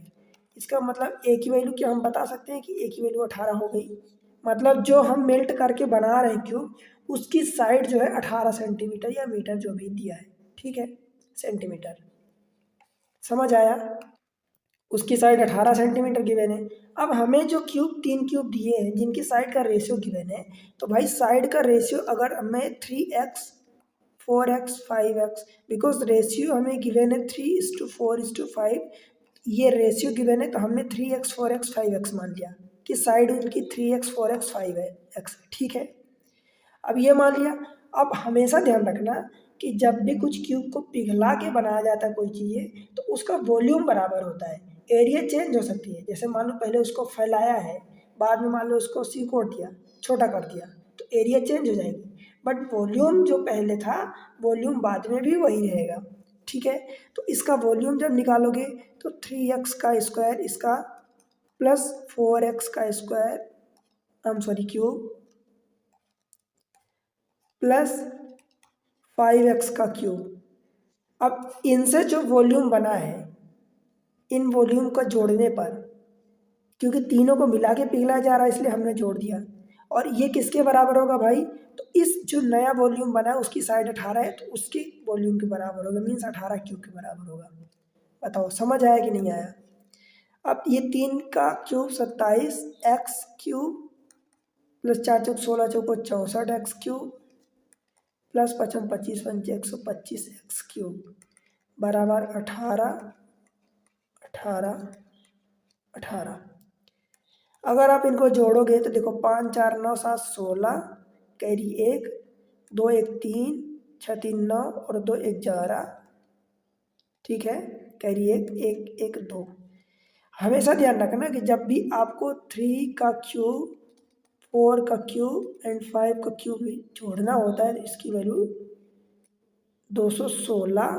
इसका मतलब ए की वैल्यू क्या हम बता सकते हैं कि ए की वैल्यू 18 हो गई। मतलब जो हम मेल्ट करके बना रहे हैं क्यूब, उसकी साइड जो है 18 सेंटीमीटर या मीटर जो भी दिया है, ठीक है, सेंटीमीटर। समझ आया, उसकी साइड 18 सेंटीमीटर गिवन है। अब हमें जो क्यूब 3 क्यूब दिए हैं जिनकी साइड का रेशियो गिवन है, तो भाई साइड का रेशियो अगर हमें 3x 4x 5x, because ratio हमें गिवन है 3:4:5, ये रेशियो गिवन है तो हमने 3x 4x 5x मान लिया कि साइड उनकी 3x 4x 5x, ठीक है। अब ये मान लिया। अब हमेशा ध्यान रखना कि जब भी कुछ क्यूब को पिघला के बनाया जाता है कोई चीज़ें, तो उसका वॉल्यूम बराबर होता है, एरिया चेंज हो सकती है। जैसे मान लो पहले उसको फैलाया है, बाद में मान लो उसको सिकोड़ दिया, छोटा कर दिया, तो एरिया चेंज हो जाएगी, बट वॉल्यूम जो पहले था वॉल्यूम बाद में भी वही रहेगा, ठीक है। तो इसका वॉल्यूम जब निकालोगे तो 3x का स्क्वायर इसका प्लस 4x का स्क्वायर क्यूब प्लस 5x का क्यूब। अब इनसे जो वॉल्यूम बना है, इन वॉल्यूम का जोड़ने पर, क्योंकि तीनों को मिला के पिघलाया जा रहा है इसलिए हमने जोड़ दिया, और ये किसके बराबर होगा भाई, तो इस जो नया वॉल्यूम बना है उसकी साइड 18 है तो उसके वॉल्यूम के बराबर होगा, मीन्स 18 क्यूब के बराबर होगा। बताओ समझ आया कि नहीं आया। अब ये 3 का क्यूब 27 एक्स क्यूब प्लस 4 चौक 16 चौको 64 एक्स क्यूब प्लस 55 25 पंचे 125 एक्स क्यूब बराबर 18 18 18। अगर आप इनको जोड़ोगे तो देखो 5 4 9 7 16, कैरी 1 2 1 3 6 3 9 और 2 1 11, ठीक है, कैरी 1 1 1 2। हमेशा ध्यान रखना कि जब भी आपको 3 का क्यूब 4 का क्यूब एंड 5 का क्यूब जोड़ना होता है, इसकी वैल्यू 216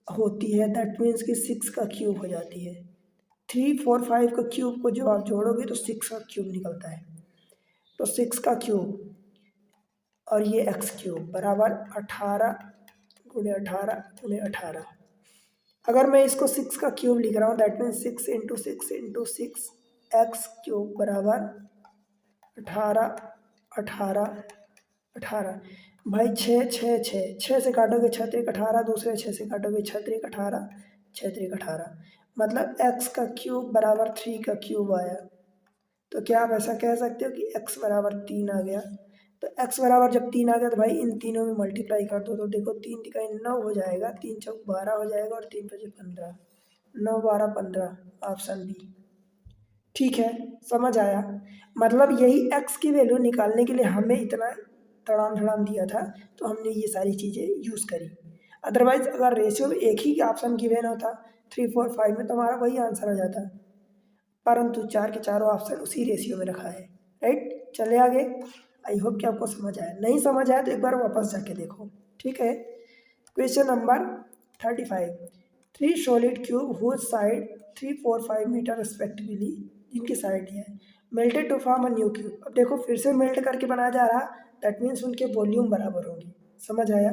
होती है, दैट मीन्स कि 6 का क्यूब हो जाती है। 3 4 5 का क्यूब को जब आप जोड़ोगे तो 6 का क्यूब निकलता है, तो 6 का क्यूब और ये एक्स क्यूब बराबर 18 गुणे 18 गुणे 18। अगर मैं इसको 6 का क्यूब लिख रहा हूँ that means 6 into 6 into 6 x cube बराबर 18 18 18। भाई 6 6 6 6 से काटोगे 6 3 18, दूसरे 6 से काटोगे 6 3 18 6 3 18, मतलब x का क्यूब बराबर 3 का क्यूब आया। तो क्या आप ऐसा कह सकते हो कि x बराबर 3 आ गया। तो x बराबर जब 3 आ गया तो भाई इन तीनों में मल्टीप्लाई कर दो, तो देखो 3 तिकाई 9 हो जाएगा, 3 चौक 12 हो जाएगा और 3 पचे 15, 9 12 15, ऑप्शन बी। ठीक है, समझ आया। मतलब यही x की वैल्यू निकालने के लिए हमें इतना तड़ाम झड़ाम दिया था तो हमने ये सारी चीज़ें यूज़ करी। अदरवाइज अगर रेशियो में एक ही ऑप्शन गिवन होता 3, 4, 5 में तो हमारा वही आंसर आ जाता, परंतु 4 के चारों ऑप्शन उसी रेशियो में रखा है। राइट, चले आगे। आई होप कि आपको समझ आया, नहीं समझ आया तो एक बार वापस जाके देखो। ठीक है, question number 35। 3 solid cube whose side 3, 4, 5 metre respectively, जिनकी साइड है melted to form a new cube. अब देखो फिर से मेल्ट करके बनाया जा रहा, दैट मीन्स उनके वॉल्यूम बराबर होंगे। समझ आया।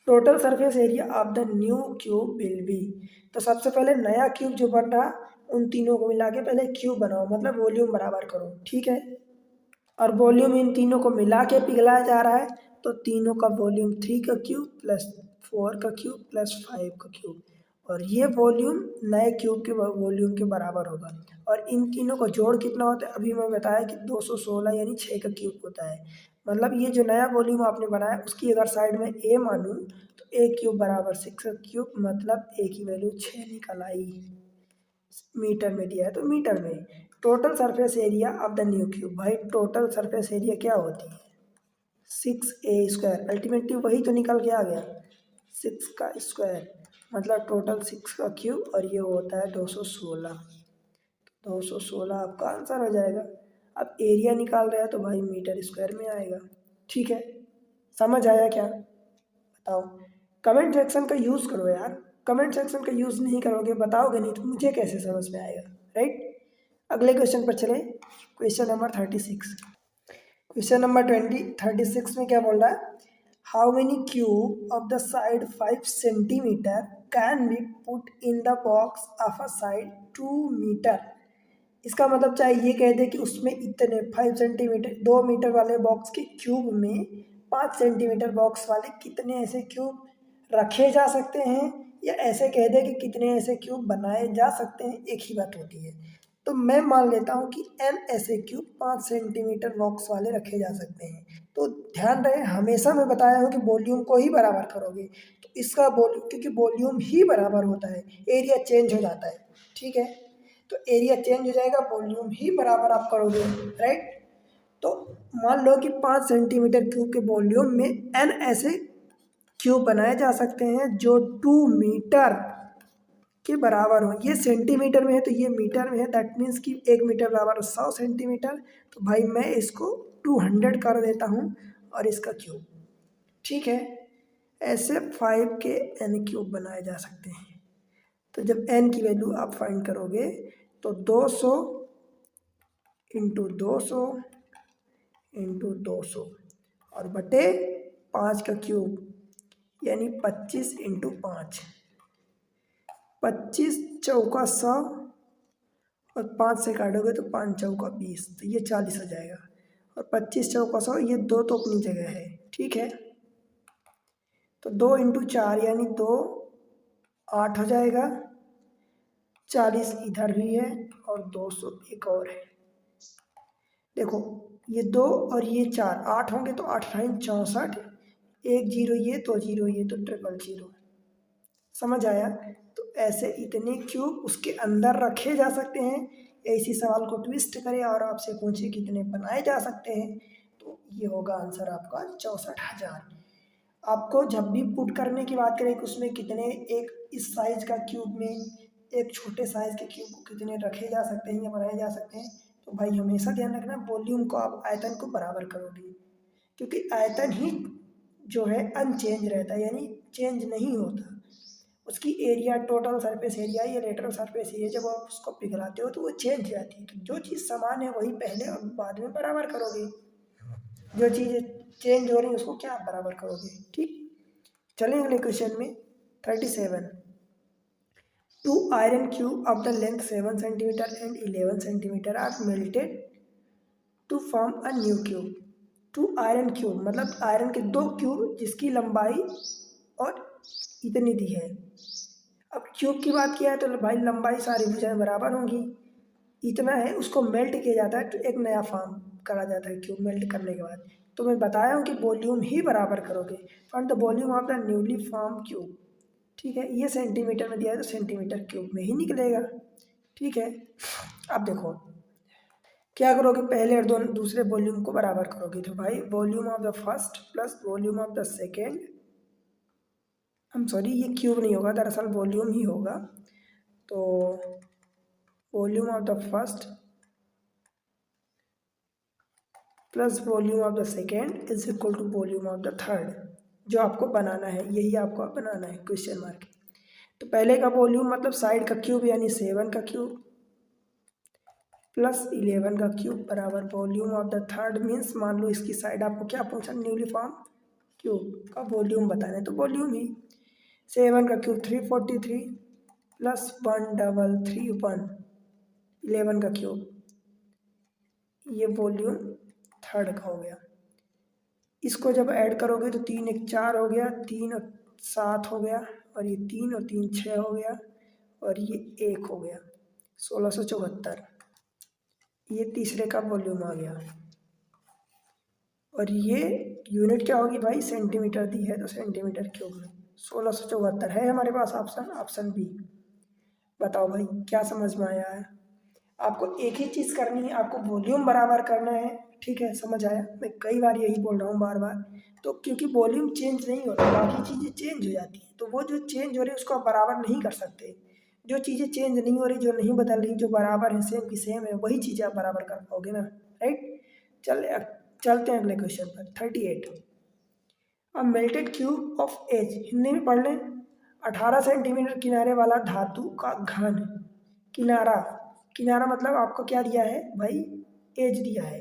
Total surface area of the new cube will be, तो सबसे पहले नया क्यूब जो बन रहा उन तीनों को मिला के पहले क्यूब बनाओ, मतलब वॉल्यूम बराबर करो। ठीक है, और वॉल्यूम इन तीनों को मिला के पिघलाया जा रहा है, तो तीनों का वॉल्यूम 3 का क्यूब प्लस 4 का क्यूब प्लस 5 का क्यूब, और ये वॉल्यूम नए क्यूब के वॉल्यूम के बराबर होगा। और इन तीनों का जोड़ कितना होता है, अभी मैं बताया कि 216 यानी 6 का क्यूब होता है। मतलब ये जो नया वॉल्यूम आपने बनाया उसकी अगर साइड में ए मानूँ तो ए क्यूब बराबर 6 का क्यूब, मतलब ए की वैल्यू 6 निकल आई। मीटर में दिया है तो मीटर में। Total surface area of the new cube, भाई टोटल सरफेस एरिया क्या होती है 6a², अल्टीमेटली वही तो निकल के आ गया 6 का स्क्वायर, मतलब टोटल 6 का क्यूब, और ये होता है 216। 216 आपका आंसर हो जाएगा। अब एरिया निकाल रहे हैं तो भाई मीटर स्क्वायर में आएगा। ठीक है, समझ आया क्या, बताओ। कमेंट सेक्शन का यूज़ करो यार, कमेंट सेक्शन का यूज़ नहीं करोगे, बताओगे नहीं तो मुझे कैसे समझ में आएगा। राइट, अगले क्वेश्चन पर चले। Question number 36। क्वेश्चन नंबर 36 में क्या बोल रहा है, how many cube of the side 5 centimetre can be put in the box of a side 2 metre. इसका मतलब चाहे ये कह दे कि उसमें इतने 5 सेंटीमीटर 2 मीटर वाले बॉक्स के क्यूब में 5 सेंटीमीटर बॉक्स वाले कितने ऐसे क्यूब रखे जा सकते हैं, या ऐसे कह दे कि कितने ऐसे क्यूब बनाए जा सकते हैं, एक ही बात होती है। तो मैं मान लेता हूँ कि n ऐसे क्यूब 5 सेंटीमीटर बॉक्स वाले रखे जा सकते हैं। तो ध्यान रहे, हमेशा मैं बताया हूँ कि वॉल्यूम को ही बराबर करोगे, तो इसका वॉल्यूम, क्योंकि वॉल्यूम ही बराबर होता है, एरिया चेंज हो जाता है। ठीक है, तो एरिया चेंज हो जाएगा, वॉल्यूम ही बराबर आप करोगे। राइट, तो मान लो कि 5 सेंटीमीटर क्यूब के वॉल्यूम में n ऐसे क्यूब बनाए जा सकते हैं जो 2 मीटर के बराबर हो। ये सेंटीमीटर में है तो ये मीटर में है, दैट मीन्स कि 1 मीटर बराबर 100 सेंटीमीटर। तो भाई मैं इसको 200 कर देता हूँ और इसका क्यूब। ठीक है, ऐसे 5 के n क्यूब बनाए जा सकते हैं। तो जब n की वैल्यू आप फाइंड करोगे तो 200 इंटू 200 इंटू 200 और बटे 5 का क्यूब, यानी 25 इंटू 5, 25 चौका 100 और 5 से काटोगे तो 5 चौका 20, तो ये 40 हो जाएगा। और 25 चौका 100, ये 2 तो अपनी जगह है। ठीक है, तो 2 इंटू 4 यानी 2, 8 हो जाएगा। 40 इधर भी है और 200 एक और है। देखो ये 2 और ये 4, 8 होंगे तो 8 टाइम 64, 1 जीरो ये, 2 जीरो ये, तो 000। समझ आया। तो ऐसे इतने क्यूब उसके अंदर रखे जा सकते हैं। इसी सवाल को ट्विस्ट करें और आपसे पूछे कितने बनाए जा सकते हैं, तो ये होगा आंसर आपका 64,000। आपको जब भी पुट करने की बात करें कि उसमें कितने, एक इस साइज का क्यूब में एक छोटे साइज के क्यूब को कितने रखे जा सकते हैं या बनाए जा सकते हैं, तो भाई हमेशा ध्यान रखना वॉल्यूम को आप आयतन को बराबर करोगे, क्योंकि आयतन ही जो है अनचेंज रहता है, यानी चेंज नहीं होता। उसकी एरिया, टोटल सरफेस एरिया या लेटरल सरफेस एरिया, जब आप उसको पिघलाते हो तो वो चेंज हो जाती है। तो जो चीज़ समान है वही पहले और बाद में बराबर करोगे, जो चीज़ चेंज हो रही है उसको क्या आप बराबर करोगे। ठीक, चलें अगले क्वेश्चन में। 37। 2 iron cube of the length 7 centimetre and 11 centimetre are melted to form a new cube. 2 iron cube मतलब आयरन के 2 क्यूब जिसकी लंबाई और इतनी दी है। अब क्यूब की बात किया है तो भाई लंबाई सारी भुजाएं बराबर होंगी, इतना है, उसको मेल्ट किया जाता है तो एक नया फॉर्म करा जाता है क्यूब मेल्ट करने के बाद। तो मैं बताया हूँ कि वॉल्यूम ही बराबर करोगे, find the volume of the newly form cube. ठीक है, ये सेंटीमीटर में दिया है तो सेंटीमीटर क्यूब में ही निकलेगा। ठीक है, अब देखो क्या करोगे, पहले और दोनों दूसरे वॉल्यूम को बराबर करोगे। तो भाई volume of the first plus volume of the second, sorry ये क्यूब नहीं होगा, दरअसल वॉल्यूम ही होगा। तो volume of the first plus volume of the second is equal to volume of the third, जो आपको बनाना है, यही आपको बनाना है क्वेश्चन मार्क। तो पहले का वॉल्यूम मतलब साइड का क्यूब यानी 7 का क्यूब प्लस 11 का क्यूब बराबर volume of the third means, मान लो इसकी साइड आपको क्या पूछा, न्यूलीफॉर्म क्यूब का वॉल्यूम बताना है, तो वॉल्यूम ही 7 का क्यूब 343 प्लस 1331 11 का क्यूब, ये वॉल्यूम थर्ड का हो गया। इसको जब ऐड करोगे तो 3 1 4 हो गया, 3 और 7 हो गया, और ये 3 और 3 6 हो गया, और ये 1 हो गया, 1674। ये तीसरे का वॉल्यूम आ गया। और ये यूनिट क्या होगी भाई, सेंटीमीटर दी है तो सेंटीमीटर क्यूब में 1674 है हमारे पास ऑप्शन, ऑप्शन बी। बताओ भाई क्या समझ में आया है। आपको एक ही चीज़ करनी है, आपको वॉल्यूम बराबर करना है, ठीक है, समझ आया। मैं कई बार यही बोल रहा हूँ बार बार, तो क्योंकि वॉल्यूम चेंज नहीं होता, बाकी चीज़ें चेंज हो जाती हैं, तो वो जो चेंज हो रही है उसको आप बराबर नहीं कर सकते। जो चीज़ें चेंज नहीं हो रही, जो नहीं बदल रही, जो बराबर है, सेम की सेम है, वही चीज़ें आप बराबर कर पाओगे ना, राइट। चलते हैं अगले क्वेश्चन पर। 38 अब melted cube of edge, Hindi में पढ़ लें। 18 सेंटीमीटर किनारे वाला धातु का घन, किनारा, किनारा मतलब आपको क्या दिया है भाई, एज दिया है,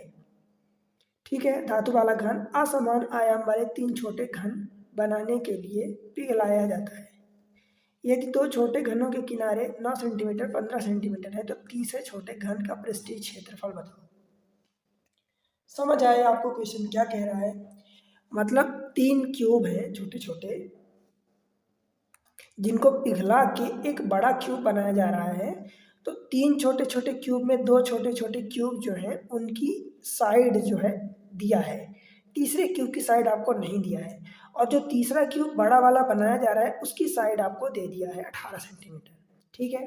ठीक है। धातु वाला घन असमान आयाम वाले 3 छोटे घन बनाने के लिए पिघलाया जाता है। यदि 2 छोटे घनों के किनारे 9 सेंटीमीटर 15 सेंटीमीटर है तो तीसरे छोटे घन का पृष्ठीय क्षेत्रफल बताओ। समझ आया आपको क्वेश्चन क्या कह रहा है। मतलब 3 क्यूब है छोटे छोटे, जिनको पिघला के एक बड़ा क्यूब बनाया जा रहा है। तो 3 छोटे छोटे क्यूब में 2 छोटे छोटे क्यूब जो हैं उनकी साइड जो है दिया है, तीसरे क्यूब की साइड आपको नहीं दिया है, और जो तीसरा क्यूब बड़ा वाला बनाया जा रहा है उसकी साइड आपको दे दिया है 18 सेंटीमीटर, ठीक है।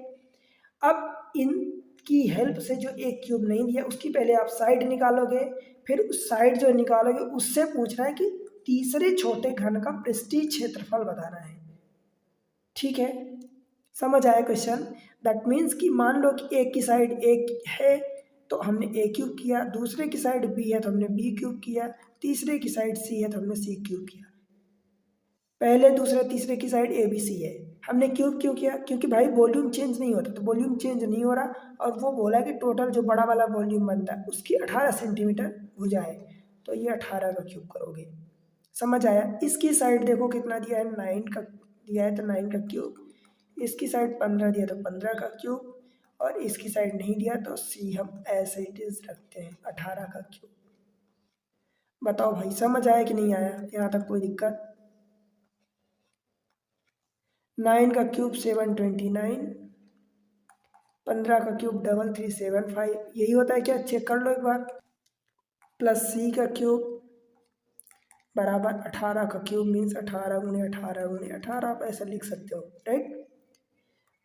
अब इनकी हेल्प से जो एक क्यूब नहीं दिया उसकी पहले आप साइड निकालोगे, फिर उस साइड जो निकालोगे उससे पूछ रहा है कि तीसरे छोटे घन का पृष्ठीय क्षेत्रफल बताना है, ठीक है। समझ आया क्वेश्चन। दैट मीन्स कि मान लो कि एक की साइड एक है तो हमने ए क्यूब किया, दूसरे की साइड बी है तो हमने बी क्यूब किया, तीसरे की साइड सी है तो हमने सी क्यूब किया। पहले दूसरे तीसरे की साइड ए बी सी है, हमने क्यूब क्यों किया, क्योंकि भाई वॉल्यूम चेंज नहीं होता, तो वॉल्यूम चेंज नहीं हो रहा, और वो बोला कि टोटल जो बड़ा वाला वॉल्यूम बनता है उसकी 18 सेंटीमीटर भुजा है, तो ये 18 का क्यूब करोगे। समझ आया। इसकी साइड देखो कितना दिया है, 9 का दिया है तो 9 का क्यूब, इसकी साइड 15 दिया तो 15 का क्यूब, और इसकी साइड नहीं दिया तो सी हम ऐसे इट इज रखते हैं 18 का क्यूब। बताओ भाई समझ आया कि नहीं आया, यहाँ तक कोई दिक्कत। 9 का क्यूब 729, 15 का क्यूब 3375, यही होता है क्या, चेक कर लो एक बार। प्लस सी का क्यूब बराबर 18 का क्यूब मीन्स 18 गुणे 18 गुणे 18, आप ऐसा लिख सकते हो, राइट।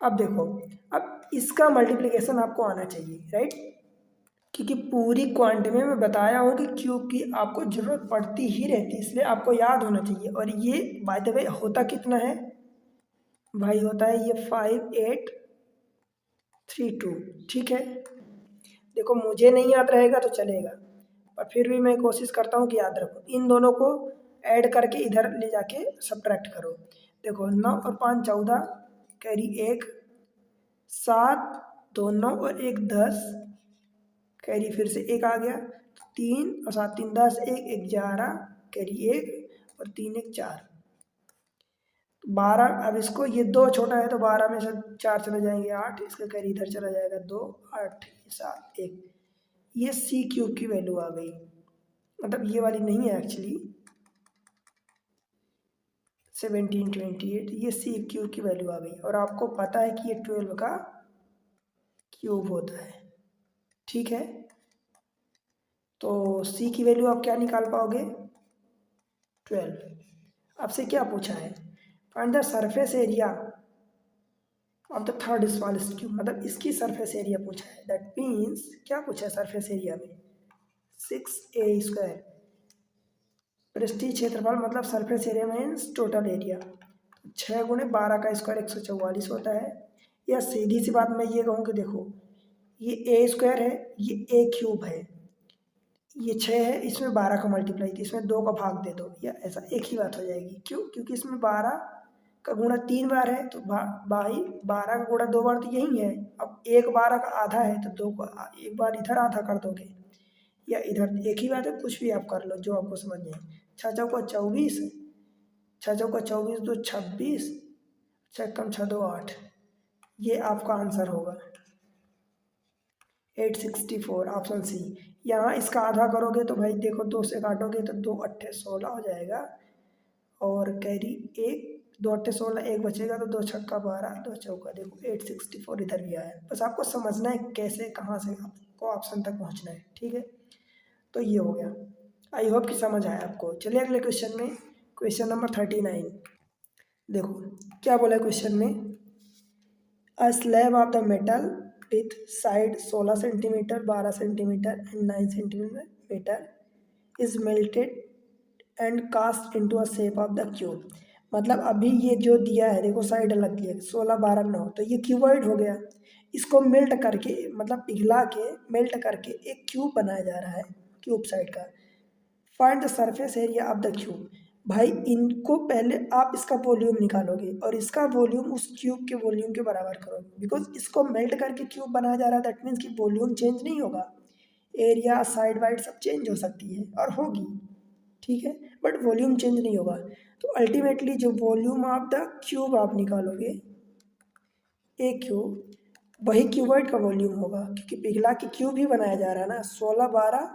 अब देखो, अब इसका मल्टीप्लिकेशन आपको आना चाहिए, राइट, क्योंकि पूरी क्वांटिटी में मैं बताया हूँ कि क्यूब की आपको ज़रूरत पड़ती ही रहती है, इसलिए आपको याद होना चाहिए। और ये बाय द वे होता कितना है भाई, होता है ये 5832, ठीक है। देखो मुझे नहीं याद रहेगा तो चलेगा, पर फिर भी मैं कोशिश करता हूँ कि याद रखो। इन दोनों को ऐड करके इधर ले जाके सब्ट्रैक्ट करो। देखो 9 और 5 14, कैरी 1, 7 2 9 और 1 10, कैरी फिर से 1 आ गया, 3 और 7 3 10, 1 11, कैरी 1 और 3 1 4, 12। अब इसको ये 2 छोटा है तो 12 में से 4 चले जाएंगे 8, इसका कैरी इधर चला जाएगा 2 8 7 1, ये सी क्यूब की वैल्यू आ गई। मतलब ये वाली नहीं है एक्चुअली, 1728, ये सी क्यूब की वैल्यू आ गई, और आपको पता है कि ये 12 का क्यूब होता है, ठीक है। तो सी की वैल्यू आप क्या निकाल पाओगे, 12। आपसे क्या पूछा है, find the surface area of the third smallest cube, मतलब इसकी सरफेस एरिया पूछा है। दैट मीन्स क्या पूछा है सरफेस एरिया में, 6a²। पृष्ठीय क्षेत्रफल मतलब surface area means total area, 6 × 12 का स्क्वायर 144 होता है। या सीधी सी बात मैं ये कहूँ कि देखो ये a² है, ये a³ है, ये 6 है, इसमें 12 का मल्टीप्लाई, तो इसमें 2 का भाग दे दो, या ऐसा एक ही बात हो जाएगी। क्यों? क्योंकि इसमें 12 का गुणा 3 बार है, तो भाई 12 का गुणा 2 बार तो यही है। अब एक 12 का आधा है तो 2 का एक बार इधर आधा कर दोगे, या इधर एक ही बात है, कुछ भी आप कर लो जो आपको समझ में आए। 6 चौका 24, 6 चौका 24, 2 26, 6 कम 6 2 8, ये आपका आंसर होगा 864, ऑप्शन सी। यहाँ इसका आधा करोगे तो भाई देखो 2 से काटोगे तो 2 8 16 हो जाएगा, और कैरी एक, 2 8 16, एक बचेगा तो 2 छक्का 12, 2 चौका, देखो 864 इधर भी आया। बस आपको समझना है कैसे कहाँ से आपको ऑप्शन तक पहुँचना है, ठीक है। तो ये हो गया, आई होप कि समझ आया आपको। चलिए अगले क्वेश्चन में, क्वेश्चन नंबर 39। देखो क्या बोला है क्वेश्चन में, a slab of the metal with side 16 centimetre, 12 centimetre and 9 centimetre is melted and cast into a shape of the cube. मतलब अभी ये जो दिया है देखो साइड अलग दिया है 16 12 9, तो ये क्यूबॉइड हो गया। इसको मेल्ट करके मतलब पिघला के मेल्ट करके एक क्यूब बनाया जा रहा है, क्यूब साइड का। Find the surface area of the cube. भाई इनको पहले आप इसका वॉल्यूम निकालोगे और इसका वॉल्यूम उस क्यूब के वॉल्यूम के बराबर करोगे, बिकॉज इसको मेल्ट करके क्यूब बनाया जा रहा है, दैट मीन्स कि वॉल्यूम चेंज नहीं होगा, एरिया साइड वाइड सब चेंज हो सकती है और होगी, ठीक है, बट वॉल्यूम चेंज नहीं होगा। तो अल्टीमेटली जो वॉल्यूम ऑफ द क्यूब आप निकालोगे, ए क्यूब, वही क्यूबॉइड का वॉल्यूम होगा, क्योंकि पिघला के क्यूब ही बनाया जा रहा है ना। 16 12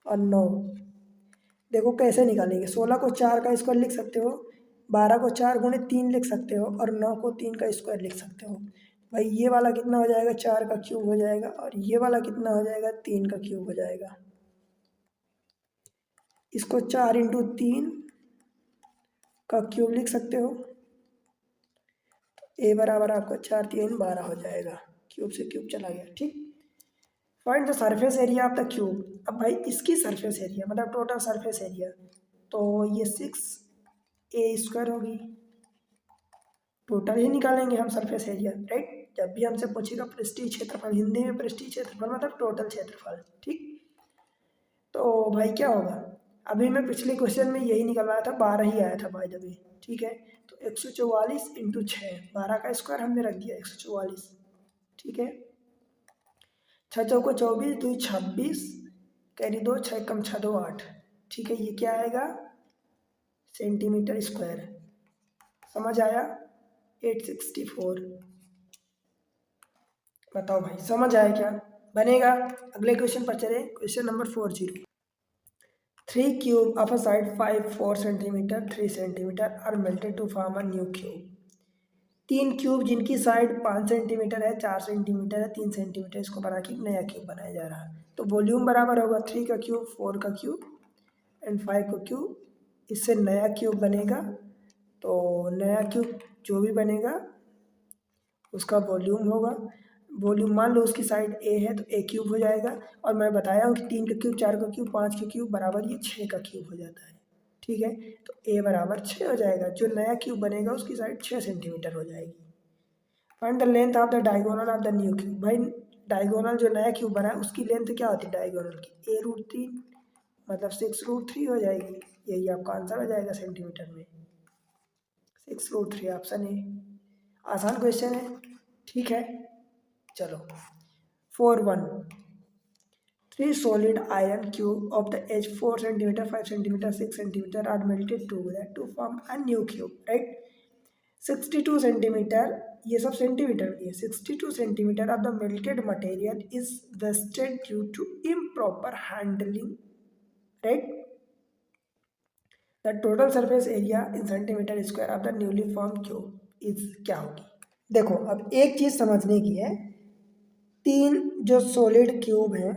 और 9, देखो कैसे निकालेंगे। 16 को 4 का स्क्वायर लिख सकते हो, 12 को 4 गुणे 3 लिख सकते हो, और 9 को 3 का स्क्वायर लिख सकते हो। भाई ये वाला कितना हो जाएगा, 4 का क्यूब हो जाएगा, और ये वाला कितना हो जाएगा, 3 का क्यूब हो जाएगा। इसको 4 × 3 का क्यूब लिख सकते हो, ए बराबर आपका 4 3 12 हो जाएगा, क्यूब से क्यूब चला गया, ठीक। Find the surface area of the cube. अब भाई इसकी सरफेस एरिया मतलब टोटल सरफेस एरिया, तो ये 6a² होगी, टोटल ही निकालेंगे हम सरफेस एरिया, राइट। जब भी हमसे पूछेगा पृष्ठीय क्षेत्रफल, हिंदी में पृष्ठीय क्षेत्रफल मतलब टोटल क्षेत्रफल, ठीक। तो भाई क्या होगा, अभी मैं पिछले क्वेश्चन में यही निकलवाया था, 12 ही आया था भाई जब, ठीक है। तो 144 × 6, 12 का स्क्वायर हमने रख दिया 144, ठीक है। 6 चौको 24, 2 26, कैरी 2, 6 कम 6 2 8, ठीक है। ये क्या आएगा, सेंटीमीटर स्क्वायर। समझ आया, 864। बताओ भाई समझ आया क्या, बनेगा। अगले क्वेश्चन पर चले, question number 40। 3 cube of a side 5 4 centimetre 3 centimetre are melted to form a new cube. 3 cube जिनकी साइड 5 सेंटीमीटर है, 4 सेंटीमीटर है, 3 सेंटीमीटर, इसको बना के नया क्यूब बनाया जा रहा है। तो वॉल्यूम बराबर होगा 3 का क्यूब 4 का क्यूब एंड 5 का क्यूब, इससे नया क्यूब बनेगा। तो नया क्यूब जो भी बनेगा उसका वॉल्यूम होगा, वॉल्यूम मान लो उसकी साइड ए है तो ए क्यूब हो जाएगा। और मैं बताया हूँ कि 3 का क्यूब 4 का क्यूब 5 का क्यूब बराबर ये 6 का क्यूब हो जाता है, ठीक है। तो ए बराबर 6 हो जाएगा, जो नया क्यूब बनेगा उसकी साइड 6 सेंटीमीटर हो जाएगी। Find the length of the diagonal of the new cube. भाई डायगोनल जो नया क्यूब बना है उसकी लेंथ क्या होती है डायगोनल की, a√3 मतलब 6√3 हो जाएगी। यही आपका आंसर हो जाएगा सेंटीमीटर में, 6√3, ऑप्शन ए। आसान क्वेश्चन है, ठीक है। चलो 4 1, 3 solid iron cube of the edge 4 centimeter 5 centimeter 6 centimeter are melted together to form a new cube, right। 62 centimetre, ये सब सेंटीमीटर में है, 62 centimetre of the melted material is wasted due to improper handling, right. The total surface area in centimetre square of the newly form cube is क्या होगी। देखो अब एक चीज समझने की है, 3 जो सॉलिड क्यूब हैं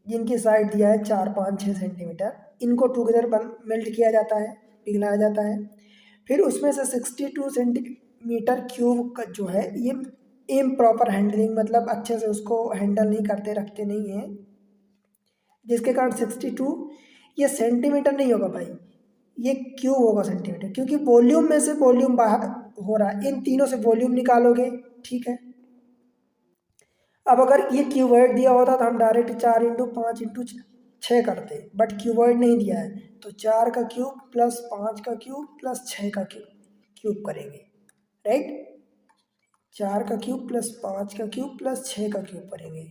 जिनकी साइड दिया है 4 5 6 सेंटीमीटर, इनको टुगेदर मेल्ट किया जाता है, पिघलाया जाता है। फिर उसमें से 62 मीटर क्यूब का जो है ये इम्प्रॉपर हैंडलिंग, मतलब अच्छे से उसको हैंडल नहीं करते, रखते नहीं हैं, जिसके कारण 62 ये सेंटीमीटर नहीं होगा भाई, ये क्यूब होगा सेंटीमीटर, क्योंकि वॉल्यूम में से वॉल्यूम बाहर हो रहा है, इन तीनों से वॉल्यूम निकालोगे, ठीक है। अब अगर ये क्यूबॉइड दिया होता तो हम डायरेक्ट 4 × 5 × 6 करते, बट क्यूबॉइड नहीं दिया है तो 4 का क्यूब प्लस 5 का क्यूब प्लस 6 का क्यूब क्यूब करेंगे, राइट। 4 का क्यूब प्लस 5 का क्यूब प्लस 6 का क्यूब करेंगे,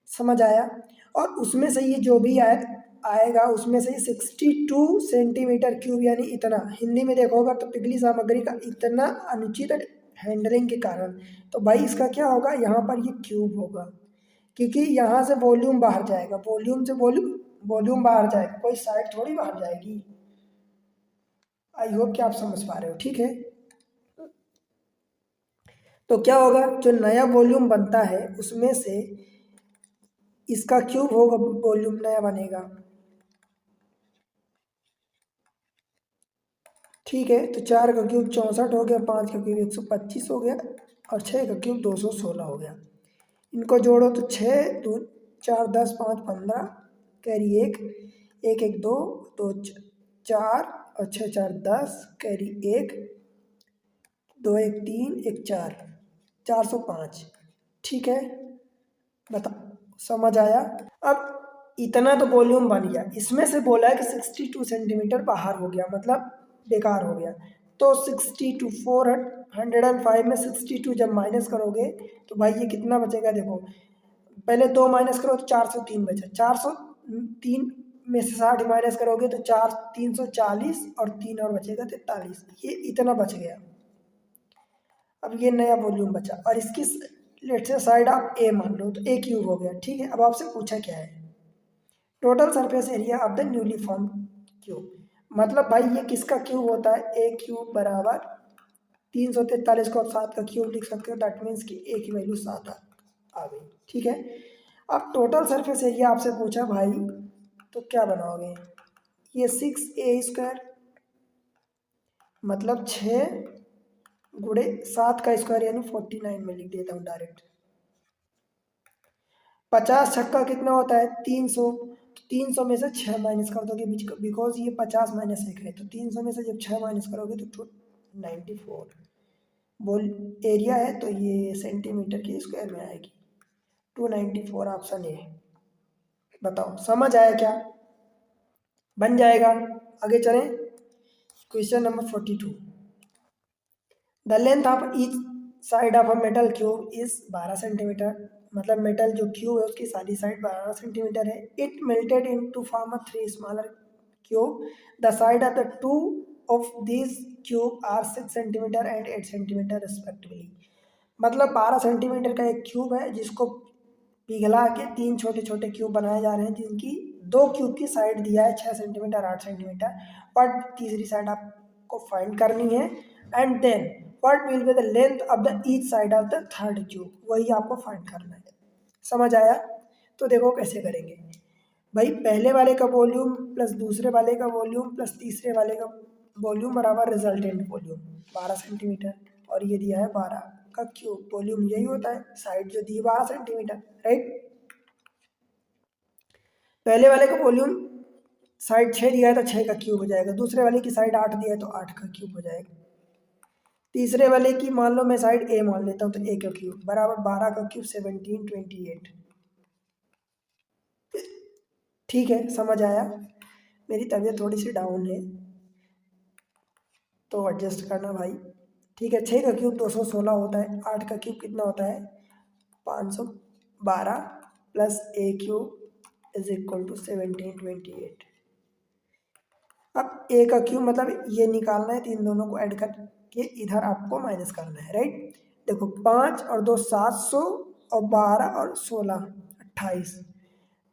समझ आया। और उसमें से ये जो भी आएगा उसमें से 62 सेंटीमीटर क्यूब, यानी इतना, हिंदी में देखोगा तो पिघली सामग्री का इतना अनुचित हैंडलिंग के कारण, तो भाई इसका क्या होगा, यहाँ पर ये क्यूब होगा, क्योंकि यहाँ से वॉल्यूम बाहर जाएगा, वॉल्यूम से वॉल्यूम बाहर जाएगा, कोई साइड थोड़ी बाहर जाएगी। आई होप कि आप समझ पा रहे हो, ठीक है। तो क्या होगा, जो नया वॉल्यूम बनता है उसमें से इसका क्यूब होगा, वॉल्यूम नया बनेगा, ठीक है। तो 4 का क्यूब 64 हो गया, 5 का क्यूब 125 हो गया, और 6 का क्यूब 216 हो गया। इनको जोड़ो तो 6 2 4 10 5 15, कैरी 1 1 1 2 2 4 और 6 4 10, कैरी 1 2 1 3 1 4, 405, ठीक है। बताओ समझ आया। अब इतना तो वॉल्यूम बन गया, इसमें से बोला है कि 62 सेंटीमीटर बाहर हो गया, मतलब बेकार हो गया। तो 62 405 में 62 जब माइनस करोगे तो भाई ये कितना बचेगा, देखो पहले 2 माइनस करो तो 403 बचा, 403 में से 60 माइनस करोगे तो 340, और 3 और बचेगा 43, ये इतना बच गया। अब ये नया वॉल्यूम बचा, और इसकी लेट से साइड आप ए मान लो, तो ए क्यूब हो गया, ठीक है। अब आपसे पूछा क्या है, total surface area of the newly form cube, मतलब भाई ये किसका क्यूब होता है, ए क्यूब बराबर 343 को आप 7 का क्यूब लिख सकते हो, दैट मीन्स कि ए की वैल्यू 7 आ गई, ठीक है। अब टोटल सरफेस एरिया आपसे पूछा भाई, तो क्या बनाओगे, ये 6a² मतलब 6 × 7 का स्क्वायर यानी 49 में लिख देता हूँ डायरेक्ट। 50 छक्का कितना होता है 300, 300 में से 6 माइनस कर दोगे, बिकॉज ये 50 माइनस 1 है, तो 300 में से जब 6 माइनस करोगे तो 294 बोल एरिया है, तो ये सेंटीमीटर के स्क्वायर में आएगी, 294 ऑप्शन ए। बताओ समझ आया क्या, बन जाएगा। आगे चलें, question number 42। The length of each side of a metal cube is 12 centimetre, मतलब मेटल जो क्यूब है उसकी सारी साइड 12 सेंटीमीटर है। It melted in to form a 3 smaller cube, the side of the 2 of this cube are 6 centimetre and 8 centimetre respectively, मतलब 12 सेंटीमीटर का एक क्यूब है जिसको पिघला के 3 छोटे छोटे क्यूब बनाए जा रहे हैं, जिनकी 2 क्यूब की साइड दिया है 6 सेंटीमीटर 8 सेंटीमीटर, बट तीसरी साइड आपको फाइंड करनी है। And then what will be the length of the each side of the third cube, वही आपको फाइंड करना है। समझ आया। तो देखो कैसे करेंगे भाई, पहले वाले का वॉल्यूम प्लस दूसरे वाले का वॉल्यूम प्लस तीसरे वाले का वॉल्यूम बराबर रिजल्टेंट वॉल्यूम 12 सेंटीमीटर, और ये दिया है 12 का क्यूब, वॉल्यूम यही होता है, साइड जो दी 12 सेंटीमीटर, राइट। पहले वाले का वॉल्यूम साइड 6 दिया है तो 6 का क्यूब हो जाएगा, दूसरे वाले की साइड 8 दिया है तो 8 का क्यूब हो जाएगा, तीसरे वाले की मान लो मैं साइड ए मान लेता हूँ तो ए का क्यूब बराबर 12 का क्यूब 1728, ठीक है। समझ आया। मेरी तबीयत थोड़ी सी डाउन है तो एडजस्ट करना भाई, ठीक है। 6 का क्यूब 216 होता है, 8 का क्यूब कितना होता है 512 plus A cube is equal to 1728। अब ए का क्यूब मतलब ये निकालना है, तो इन दोनों को ऐड करके इधर आपको माइनस करना है, राइट। देखो 5 और 2 700, और 12 और 16 28,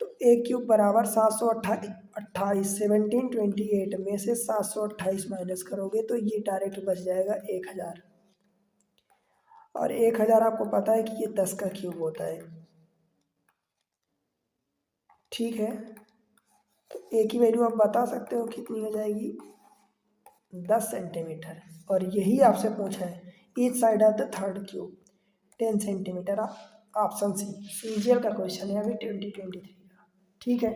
तो ए क्यूब बराबर 728, 1728 में से 728 माइनस करोगे तो ये डायरेक्ट बच जाएगा 1000, और 1000 आपको पता है कि ये 10 का क्यूब होता है, ठीक है। तो ए की वैल्यू आप बता सकते हो कितनी हो जाएगी, 10 सेंटीमीटर। और यही आपसे पूछा है each side of the third cube 10 centimetre. Option C CGL का क्वेश्चन है अभी 2023 का। ठीक है,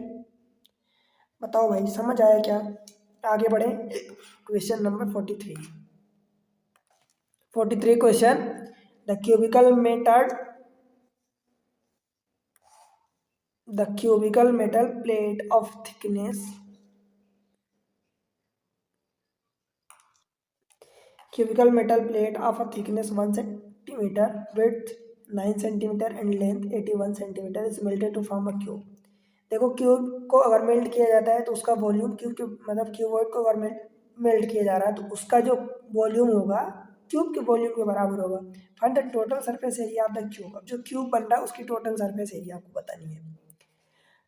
बताओ भाई समझ आया क्या? आगे बढ़े क्वेश्चन नंबर 43 question. The cubical metal plate of thickness cubical metal plate of a thickness 1 centimeter, width 9 centimeter and length 81 centimeter is melted to form a cube। देखो क्यूब को अगर मेल्ट किया जाता है तो उसका वॉल्यूम क्यूब मतलब क्यूबॉइड को अगर मेल्ट किया जा रहा है तो उसका जो वॉल्यूम होगा क्यूब के वॉल्यूम के बराबर होगा। Find the total surface area of the cube. अब जो क्यूब बन रहा है उसकी टोटल सरफेस एरिया आपको बतानी है।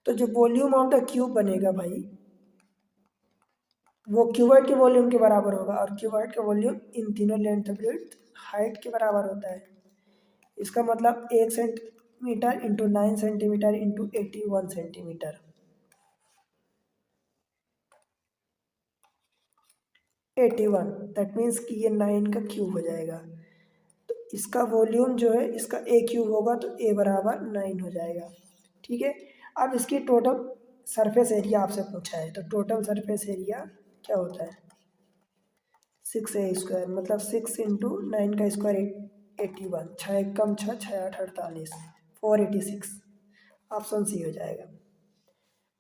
तो जो वॉल्यूम ऑफ द क्यूब बनेगा भाई वो क्यूबॉइड के वॉल्यूम के बराबर होगा और क्यूबॉइड का वॉल्यूम इन तीनों लेंथ ब्रेड्थ हाइट के बराबर होता है। इसका मतलब 1 centimetre into 9 centimetre into 81 centimetre 81 that means कि ये 9 का क्यूब हो जाएगा। तो इसका वॉल्यूम जो है इसका ए क्यूब होगा तो ए बराबर 9 हो जाएगा। ठीक है, अब इसकी टोटल सरफेस एरिया आपसे पूछा है तो टोटल सरफेस एरिया क्या होता है 6a² मतलब 6 इंटू 9 का स्क्वायर 81 छः कम 6 6 8 48 486 ऑप्शन सी हो जाएगा।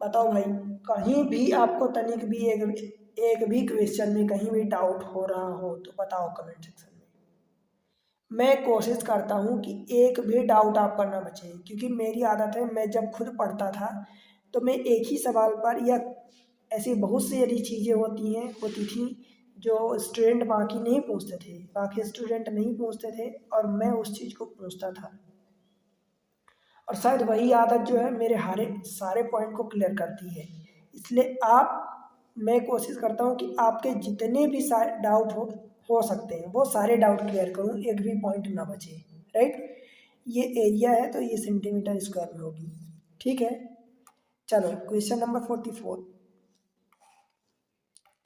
बताओ भाई कहीं भी आपको तनिक भी एक भी क्वेश्चन में कहीं भी डाउट हो रहा हो तो बताओ कमेंट सेक्शन में। मैं कोशिश करता हूँ कि एक भी डाउट आपका ना बचे क्योंकि मेरी आदत है मैं जब खुद पढ़ता था तो मैं एक ही सवाल पर या ऐसी बहुत सी यदि चीज़ें होती थी जो स्टूडेंट बाकी नहीं पूछते थे, बाकी स्टूडेंट नहीं पूछते थे और मैं उस चीज़ को पूछता था और शायद वही आदत जो है मेरे हारे सारे पॉइंट को क्लियर करती है। इसलिए मैं कोशिश करता हूँ कि आपके जितने भी सारे डाउट हो सकते हैं वो सारे डाउट क्लियर करूँ, एक भी पॉइंट ना बचे। राइट, ये एरिया है तो ये सेंटीमीटर स्क्वायर में होगी। ठीक है, चलो क्वेश्चन नंबर 44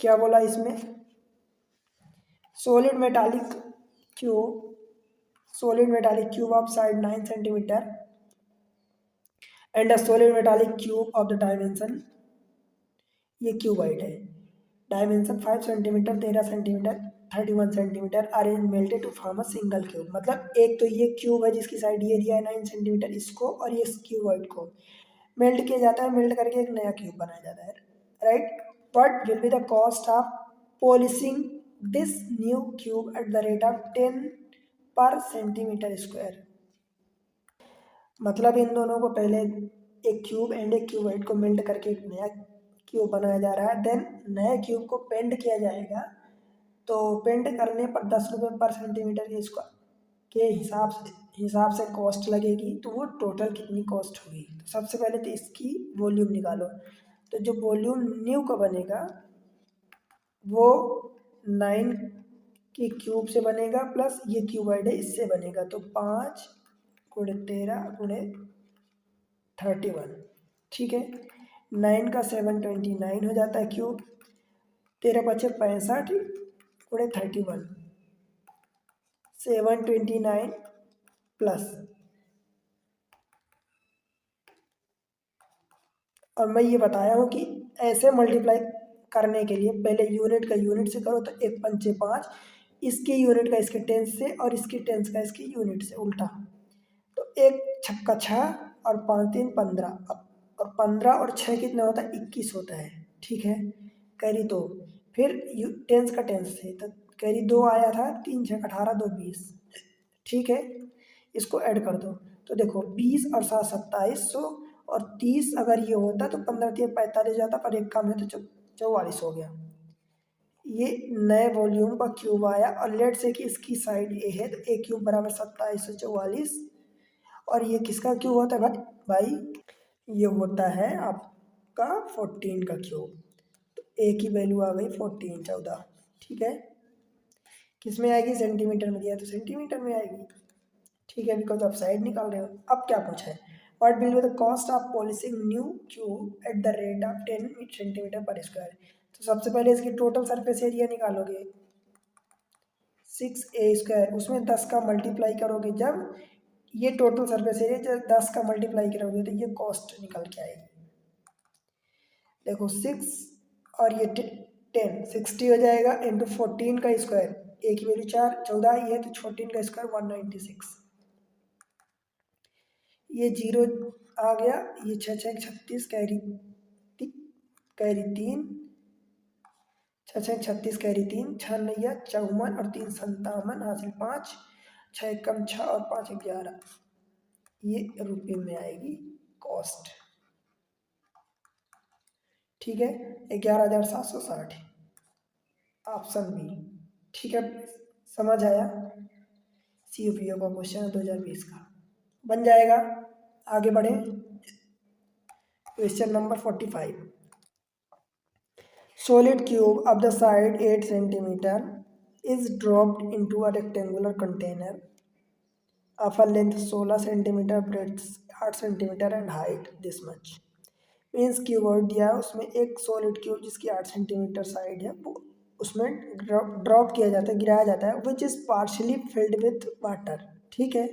क्या बोला इसमें solid metallic cube of side 9 centimeter and a solid metallic cube of the dimension ये क्यूबॉइड है dimension 5 centimetre 13 centimetre 31 centimetre arrange melted to form a single cube. मतलब एक तो ये क्यूब है जिसकी साइड एरिया है 9 सेंटीमीटर इसको और ये क्यूबॉइड को मेल्ट किया जाता है, मेल्ट करके एक नया क्यूब बनाया जाता है। Right, what will be the cost of polishing this new cube at the rate of 10 पर सेंटीमीटर स्क्वायर। मतलब इन दोनों को पहले एक क्यूब एंड एक क्यूबॉइड को मेल्ट करके एक नया क्यूब बनाया जा रहा है, देन नए क्यूब को पेंट किया जाएगा। तो पेंट करने पर 10 रुपये पर सेंटीमीटर के हिसाब से कॉस्ट लगेगी। तो वो टोटल कितनी कॉस्ट होगी? तो सबसे पहले तो इसकी वॉल्यूम निकालो। तो जो वॉल्यूम न्यू का बनेगा वो 9 के क्यूब से बनेगा प्लस ये क्यूबॉइड है इससे बनेगा। तो 5 गुणे 13 गुणे 31। ठीक है, 9 का 729 हो जाता है क्यूब, 13 बचे 65 गुणे 31 729 प्लस। और मैं ये बताया हूँ कि ऐसे मल्टीप्लाई करने के लिए पहले यूनिट का यूनिट से करो तो 1 पंचे 5, इसके यूनिट का इसके टेंस से और इसके टेंस का इसके यूनिट से उल्टा। तो 1 छक्का 6 और 5 3 15 और 15 और 6 कितना होता है 21 होता है। ठीक है, कैरी 2 फिर टेंस का टेंस से तो कैरी 2 आया था 3 6 18 2 20। ठीक है, इसको ऐड कर दो तो देखो 20 और 7 2700 और 30 अगर ये होता तो 15 3 45 जाता पर एक कम है तो 44 हो गया। ये नए वॉल्यूम का क्यूब आया और लेट से कि इसकी साइड ए है तो ए क्यूब बराबर 2744 और ये किसका क्यूब होता है भाई ये होता है आपका 14 का क्यूब। तो ए की वैल्यू आ गई 14 14। ठीक है, किस में आएगी सेंटीमीटर में दिया तो सेंटीमीटर में आएगी। ठीक है, बिकॉज आप साइड निकाल रहे हो। अब क्या पूछा है what will be the cost of polishing new cube at the rate of 10 centimetre पर स्क्वायर। तो सबसे पहले इसकी टोटल सरफेस एरिया निकालोगे 6a², उसमें 10 का मल्टीप्लाई करोगे, जब ये टोटल सरफेस एरिया जब 10 का मल्टीप्लाई करोगे तो ये कॉस्ट निकल के आएगी। देखो 6 और ये 10, 60 हो जाएगा इंटू 14 का स्क्वायर, ए की वैल्यू 4, 14 ही है तो 14 का स्क्वायर 196, ये जीरो आ गया, ये 6 6 36 कैरी 3, 6 6 36 कैरी 3, 6 नैया 54 और 3 57, हासिल 5, 6 कम 6 और 5 11, ये रुपये में आएगी कॉस्ट। ठीक है, 11,760, ऑप्शन बी। ठीक है, समझ आया। CUPO का क्वेश्चन है 2020 का, बन जाएगा। आगे बढ़े, question number 45। Solid cube of the side 8 centimeter is dropped into a rectangular container of a length 16 centimeter, breadth 8 centimeter and height this much। Means cuboid दिया है, उसमें एक सॉलिड क्यूब जिसकी 8 सेंटीमीटर साइड है वो उसमें ड्रॉप किया जाता है, गिराया जाता है, which is partially filled with water. ठीक है,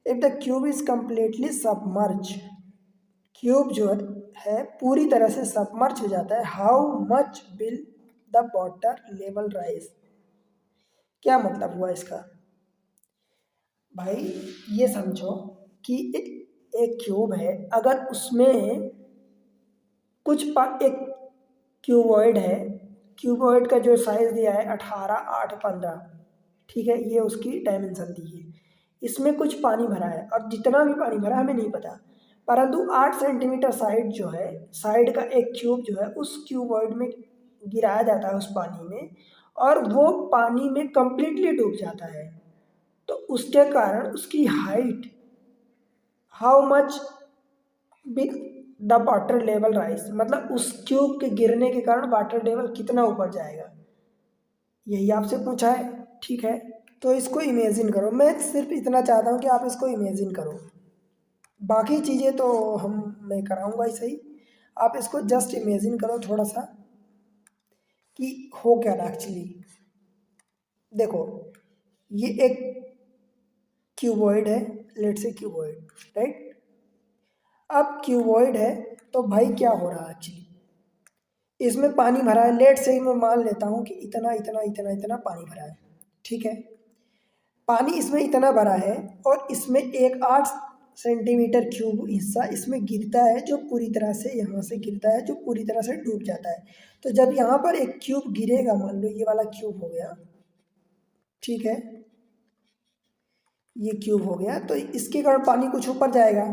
if the cube is completely submerge, cube जो है पूरी तरह से सबमर्ज हो जाता है, how much will the water level rise. क्या मतलब हुआ इसका भाई, ये समझो कि एक क्यूब है, अगर उसमें एक क्यूबॉइड है, क्यूबॉइड का जो साइज दिया है 18, 8, 15, ठीक है, ये उसकी डायमेंशन दी है, इसमें कुछ पानी भरा है और जितना भी पानी भरा हमें नहीं पता, परंतु 8 सेंटीमीटर साइड जो है, साइड का एक क्यूब जो है उस क्यूबॉइड में गिराया जाता है उस पानी में, और वो पानी में कंप्लीटली डूब जाता है, तो उसके कारण उसकी height, how much the water level rise, मतलब उस क्यूब के गिरने के कारण वाटर लेवल कितना ऊपर जाएगा, यही आपसे पूछा है। ठीक है, तो इसको इमेजिन करो, मैं सिर्फ इतना चाहता हूँ कि आप इसको इमेजिन करो, बाकी चीज़ें तो मैं कराऊंगा ही सही, आप इसको जस्ट इमेजिन करो थोड़ा सा कि हो क्या रहा एक्चुअली। देखो, ये एक क्यूबॉइड है, लेट से क्यूबॉइड, राइट। अब क्यूबॉइड है तो भाई क्या हो रहा है एक्चुअली, इसमें पानी भरा है, लेट से ही मैं मान लेता हूँ कि इतना इतना इतना इतना पानी भरा है। ठीक है, पानी इसमें इतना भरा है और इसमें एक 8 सेंटीमीटर क्यूब हिस्सा इसमें गिरता है, जो पूरी तरह से यहाँ से गिरता है, जो पूरी तरह से डूब जाता है। तो जब यहाँ पर एक क्यूब गिरेगा, मान लो ये वाला क्यूब हो गया, ठीक है, ये क्यूब हो गया, तो इसके कारण पानी कुछ ऊपर जाएगा,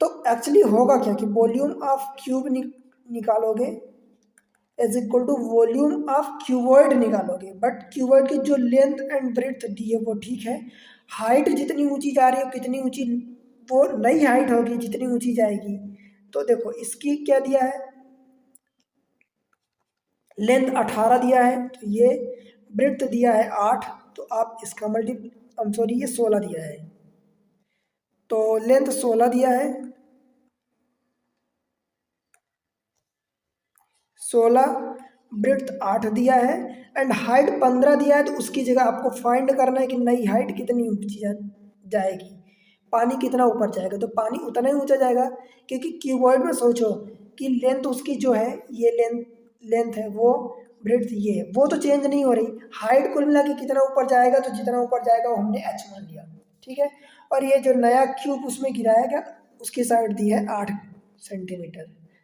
तो एक्चुअली होगा क्या कि वॉल्यूम ऑफ क्यूब निकालोगे is equal to volume of cuboid निकालोगे, बट क्यूबॉइड की जो लेंथ एंड ब्रेड्थ दी है वो ठीक है, हाइट जितनी ऊंची जा रही है कितनी ऊंची, वो नई हाइट होगी जितनी ऊंची जाएगी। तो देखो इसकी क्या दिया है, लेंथ 18 दिया है, तो ये ब्रेड्थ दिया है 8, तो आप इसका सॉरी ये 16 दिया है, तो लेंथ 16 दिया है, 16, ब्रेड्थ 8 दिया है एंड हाइट 15 दिया है, तो उसकी जगह आपको फाइंड करना है कि नई हाइट कितनी ऊंची जाएगी, पानी कितना ऊपर जाएगा, तो पानी उतना ही ऊंचा जाएगा, क्योंकि क्यूबॉइड में सोचो कि लेंथ उसकी जो है, ये लेंथ है, वो ब्रेड्थ ये है, वो तो चेंज नहीं हो रही, हाइट कुल मिला के कितना ऊपर जाएगा, तो जितना ऊपर जाएगा वो हमने एच मान लिया। ठीक है, और ये जो नया क्यूब उसमें गिराया गया उसकी साइड दी है 8 सेंटीमीटर,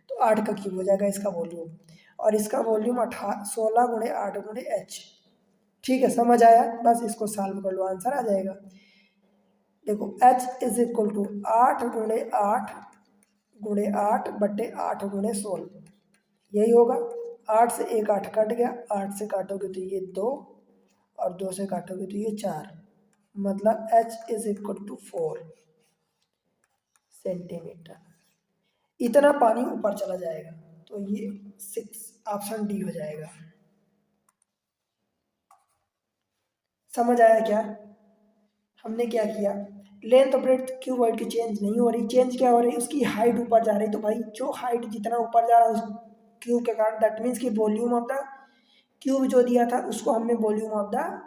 तो 8 का क्यूब हो जाएगा इसका वॉल्यूम, और इसका वॉल्यूम 16 गुणे 8 गुणे एच। ठीक है, समझ आया, बस इसको सॉल्व कर लो, आंसर आ जाएगा। देखो एच इज इक्वल टू 8 बटे 8 गुणे 16, यही होगा, 8 से एक 8 कट गया, 8 से काटोगे तो ये 2 और 2 से काटोगे तो ये 4, मतलब H is equal to 4 centimetre, इतना पानी ऊपर चला जाएगा, तो ये 6 ऑप्शन डी हो जाएगा। समझ आया क्या, हमने क्या किया, लेंथ और ब्रेड्थ क्यूबॉइड की चेंज नहीं हो रही, चेंज क्या हो रही है, उसकी हाइट ऊपर जा रही, तो भाई जो हाइट जितना ऊपर जा रहा है उस क्यूब के कारण, दैट मीन्स कि वॉल्यूम ऑफ द क्यूब जो दिया था उसको हमने वॉल्यूम ऑफ द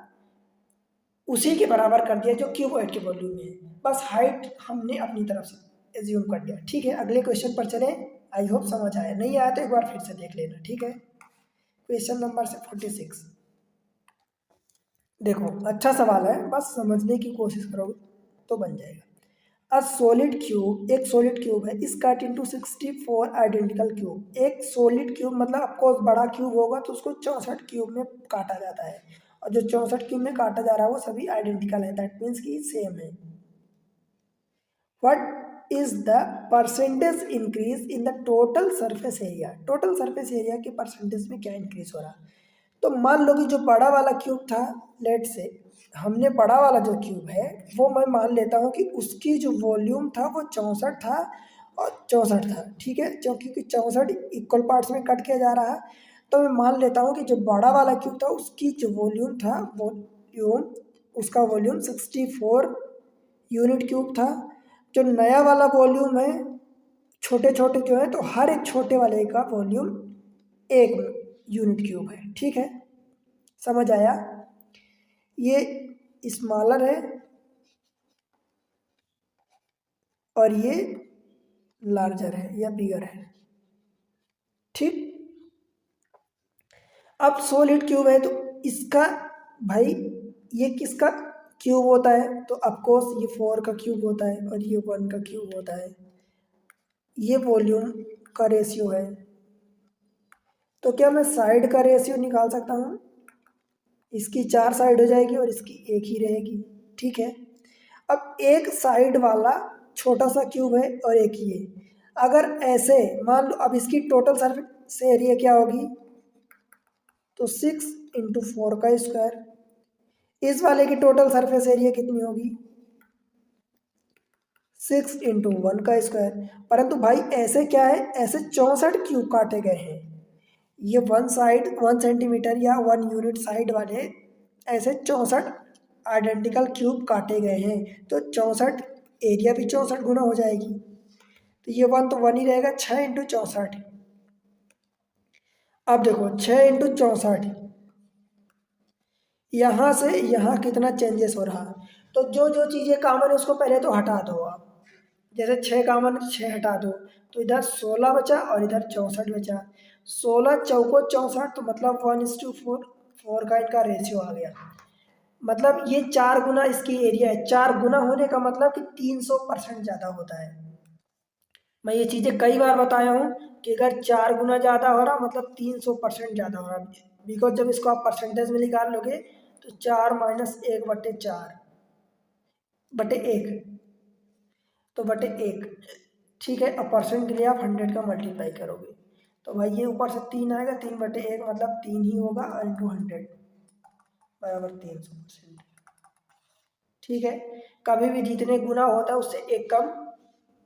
उसी के बराबर कर दिया जो क्यूबॉइड के वॉल्यूम में है, बस हाइट हमने अपनी तरफ से एज्यूम कर दिया। ठीक है, अगले क्वेश्चन पर चले। आई होप समझ आया, नहीं आया तो एक बार फिर से देख लेना। ठीक है, क्वेश्चन नंबर 46 देखो, अच्छा सवाल है, बस समझने की कोशिश करोगे तो बन जाएगा। अ सॉलिड क्यूब, एक सॉलिड क्यूब है, इस कट इंटू 64 आइडेंटिकल क्यूब। एक सॉलिड क्यूब मतलब आपको बड़ा क्यूब होगा तो उसको 64 क्यूब में काटा जाता है, और जो 64 क्यूब में काटा जा रहा है वो सभी आइडेंटिकल है, दैट मीन्स कि सेम है। What is the percentage increase in the total surface area? Total surface area के परसेंटेज में क्या इंक्रीज हो रहा है? तो मान लो कि जो बड़ा वाला क्यूब था, लेट से हमने बड़ा वाला जो क्यूब है वो मैं मान लेता हूँ कि उसकी जो वॉल्यूम था वो 64 था और 64 था। ठीक है, क्योंकि 64 इक्वल पार्ट्स में कट किया जा रहा है, तो मैं मान लेता हूँ कि जो बड़ा वाला क्यूब था उसकी जो वॉल्यूम था, वॉल्यूम उसका वॉल्यूम 64 यूनिट क्यूब था। जो नया वाला वॉल्यूम है, छोटे छोटे जो है, तो हर एक छोटे वाले का वॉल्यूम 1 यूनिट क्यूब है। ठीक है, समझ आया? ये स्मॉलर है और ये लार्जर है या बिगर है। ठीक, अब सॉलिड क्यूब है तो इसका, भाई ये किसका क्यूब होता है? तो ऑफकोर्स ये 4 का क्यूब होता है और ये 1 का क्यूब होता है। ये वॉल्यूम का रेशियो है, तो क्या मैं साइड का रेशियो निकाल सकता हूँ? इसकी 4 साइड हो जाएगी और इसकी एक ही रहेगी। ठीक है, अब एक साइड वाला छोटा सा क्यूब है और एक ये, अगर ऐसे मान लो, अब इसकी टोटल सरफेस एरिया क्या होगी? तो 6 इंटू 4 का स्क्वायर। इस वाले की टोटल सरफेस एरिया कितनी होगी? 6 इंटू 1 का स्क्वायर। परंतु भाई ऐसे क्या है, ऐसे 64 क्यूब काटे गए हैं। ये 1 साइड 1 सेंटीमीटर या 1 यूनिट साइड वाले ऐसे 64 आइडेंटिकल क्यूब काटे गए हैं, तो 64 एरिया भी 64 गुना हो जाएगी। तो ये 1 तो 1 ही रहेगा, 6 इंटू 64। अब देखो 6 इंटू 64, यहाँ से यहाँ कितना चेंजेस हो रहा है? तो जो जो चीज़ें कॉमन है उसको पहले तो हटा दो आप। जैसे 6 कॉमन है तो 6 हटा दो, तो इधर 16 बचा और इधर 64 बचा। 16 चौको 64, तो मतलब 1:4, 4 का इनका रेशियो आ गया। मतलब ये 4 गुना इसकी एरिया है। 4 गुना होने का मतलब कि 300% ज़्यादा होता है। मैं ये चीज़ें कई बार बताया हूँ कि अगर 4 गुना ज़्यादा हो रहा मतलब 300% ज़्यादा हो रहा। बिकॉज जब इसको आप परसेंटेज में निकाल लोगे तो 4 माइनस 1/4 बटे 1, तो बटे 1। ठीक है, अब परसेंट के लिए आप 100 का मल्टीप्लाई करोगे तो भाई ये ऊपर से 3 आएगा, 3/1 मतलब 3 ही होगा, इंटू 100 बराबर 300%। ठीक है, कभी भी जितने गुना होता है उससे एक कम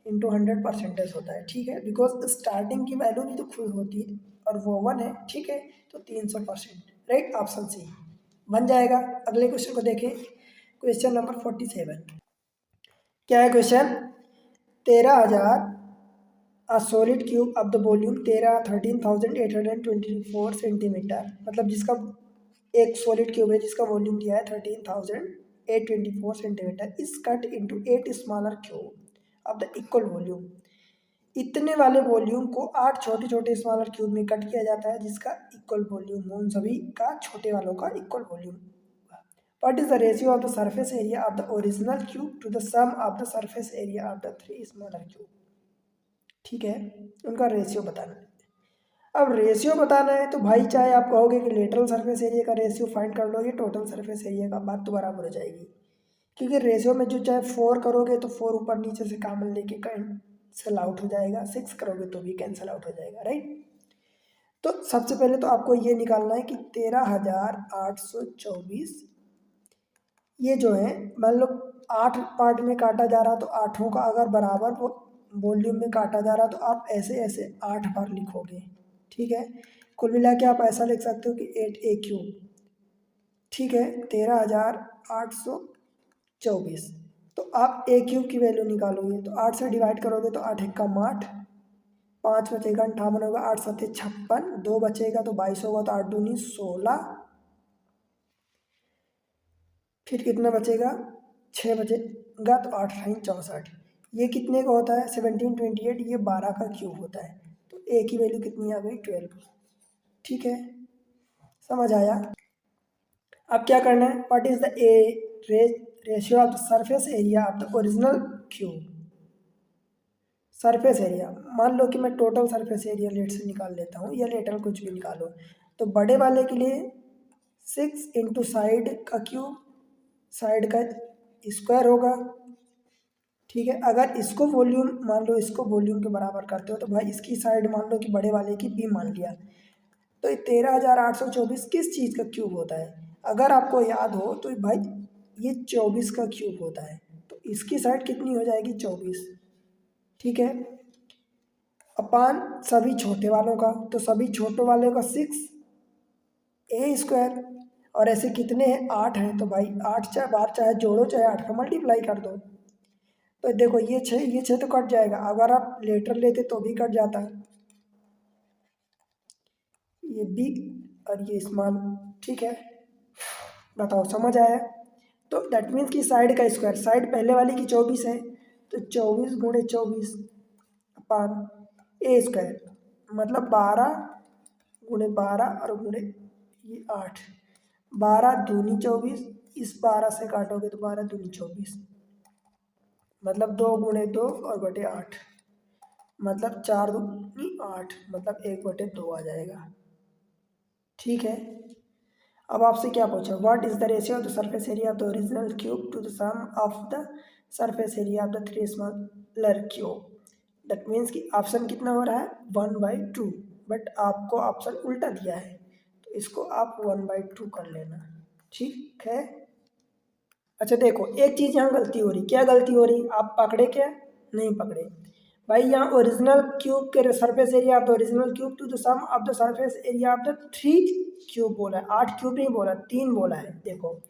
इंटू 100 परसेंटेज होता है। ठीक है, बिकॉज स्टार्टिंग की वैल्यू भी तो खुद होती है और वो 1 है। ठीक है, तो 300%, राइट, ऑप्शन सी बन जाएगा। अगले क्वेश्चन को देखें, क्वेश्चन नंबर 47। क्या है question? 13,000 a solid cube of the volume 13,824 centimetre, मतलब जिसका एक सॉलिड क्यूब है जिसका वॉल्यूम दिया है 13,824 centimetre, is cut into 8 smaller cube of the equal volume. इतने वाले वॉल्यूम को 8 छोटे छोटे स्मॉलर क्यूब में कट किया जाता है जिसका इक्वल वॉल्यूम हो, उन सभी का छोटे वालों का equal volume. What is the ratio of the surface area of the original cube to the sum of the surface area of the 3 smaller cube? ठीक है, उनका रेशियो बताना है। अब रेशियो बताना है तो भाई चाहे आप कहोगे कि लेटरल सरफेस एरिया का रेशियो फाइंड कर लो, ये टोटल सरफेस एरिया का, बात तो बराबर हो जाएगी। क्योंकि रेशियो में जो चाहे 4 करोगे तो 4 ऊपर नीचे से कॉमन लेके कैंसल आउट हो जाएगा, 6 करोगे तो भी कैंसल आउट हो जाएगा, राइट। तो सबसे पहले तो आपको ये निकालना है कि 13,824, ये जो है मान लो 8 पार्ट में काटा जा रहा तो आठों का अगर बराबर वो वॉल्यूम में काटा जा रहा तो आप ऐसे ऐसे 8 बार लिखोगे। ठीक है, कुल मिला के आप ऐसा लिख सकते हो कि 8a क्यूब। ठीक है, 13,824, तो आप a क्यूब की वैल्यू निकालोगे तो 8 से डिवाइड करोगे तो 8 एक कम 8, 5 बचेगा 58 होगा, 8 7 56, 2 बचेगा तो 22 होगा, तो 8 दूनी 16, फिर कितना बचेगा, 6 बचेगा तो 8 रही 64। ये कितने का होता है 1728, ये 12 का क्यूब होता है। तो ए की वैल्यू कितनी आ गई 12। ठीक है, समझ आया। अब क्या करना है, what is the ratio of the surface area of the original cube. Surface area, मान लो कि मैं टोटल सरफेस एरिया लेट से निकाल लेता हूँ, या लेटर कुछ भी निकालो। तो बड़े वाले के लिए 6 इंटू साइड का क्यूब, साइड का स्क्वायर होगा। ठीक है, अगर इसको वॉल्यूम मान लो, इसको वॉल्यूम के बराबर करते हो तो भाई इसकी साइड मान लो कि बड़े वाले की बी मान लिया, तो ये 13,824 किस चीज़ का क्यूब होता है। अगर आपको याद हो तो भाई ये 24 का क्यूब होता है, तो इसकी साइड कितनी हो जाएगी 24। ठीक है, अपान सभी छोटे वालों का, तो सभी छोटे वालों का 6a², और ऐसे कितने हैं 8 हैं, तो भाई 8 चाहे 12 चाहे जोड़ो चाहे 8 का मल्टीप्लाई कर दो। तो देखो ये 6 तो कट जाएगा, अगर आप लेटर लेते तो भी कट जाता है, ये बी और ये स्मॉल। ठीक है, बताओ समझ आया। तो दैट मीन्स कि साइड का स्क्वायर, साइड पहले वाली की 24 है, तो 24 गुणे 24 अपान a², मतलब 12 गुणे 12 और गुणे ये 8, 12 दूनी 24, इस 12 से काटोगे तो 12 दूनी 24, मतलब 2 गुणे 2 और बटे 8, मतलब 4 दूनी 8, मतलब 1/2 आ जाएगा। ठीक है, अब आपसे क्या पूछा, what is the ratio of the surface area of the original cube to the sum of the surface area of the 3 smaller cube. That means कि ऑप्शन कितना हो रहा है 1/2, बट आपको ऑप्शन उल्टा दिया है, तो इसको आप 1/2 कर लेना। ठीक है, अच्छा देखो एक चीज़ यहाँ गलती हो रही, क्या गलती हो रही, आप पकड़े क्या, नहीं पकड़े भाई। यहाँ ओरिजिनल क्यूब के surface area of the original cube to the sum of the surface area of the 3 cube बोला है, 8 क्यूब नहीं बोला, 3 बोला है। देखो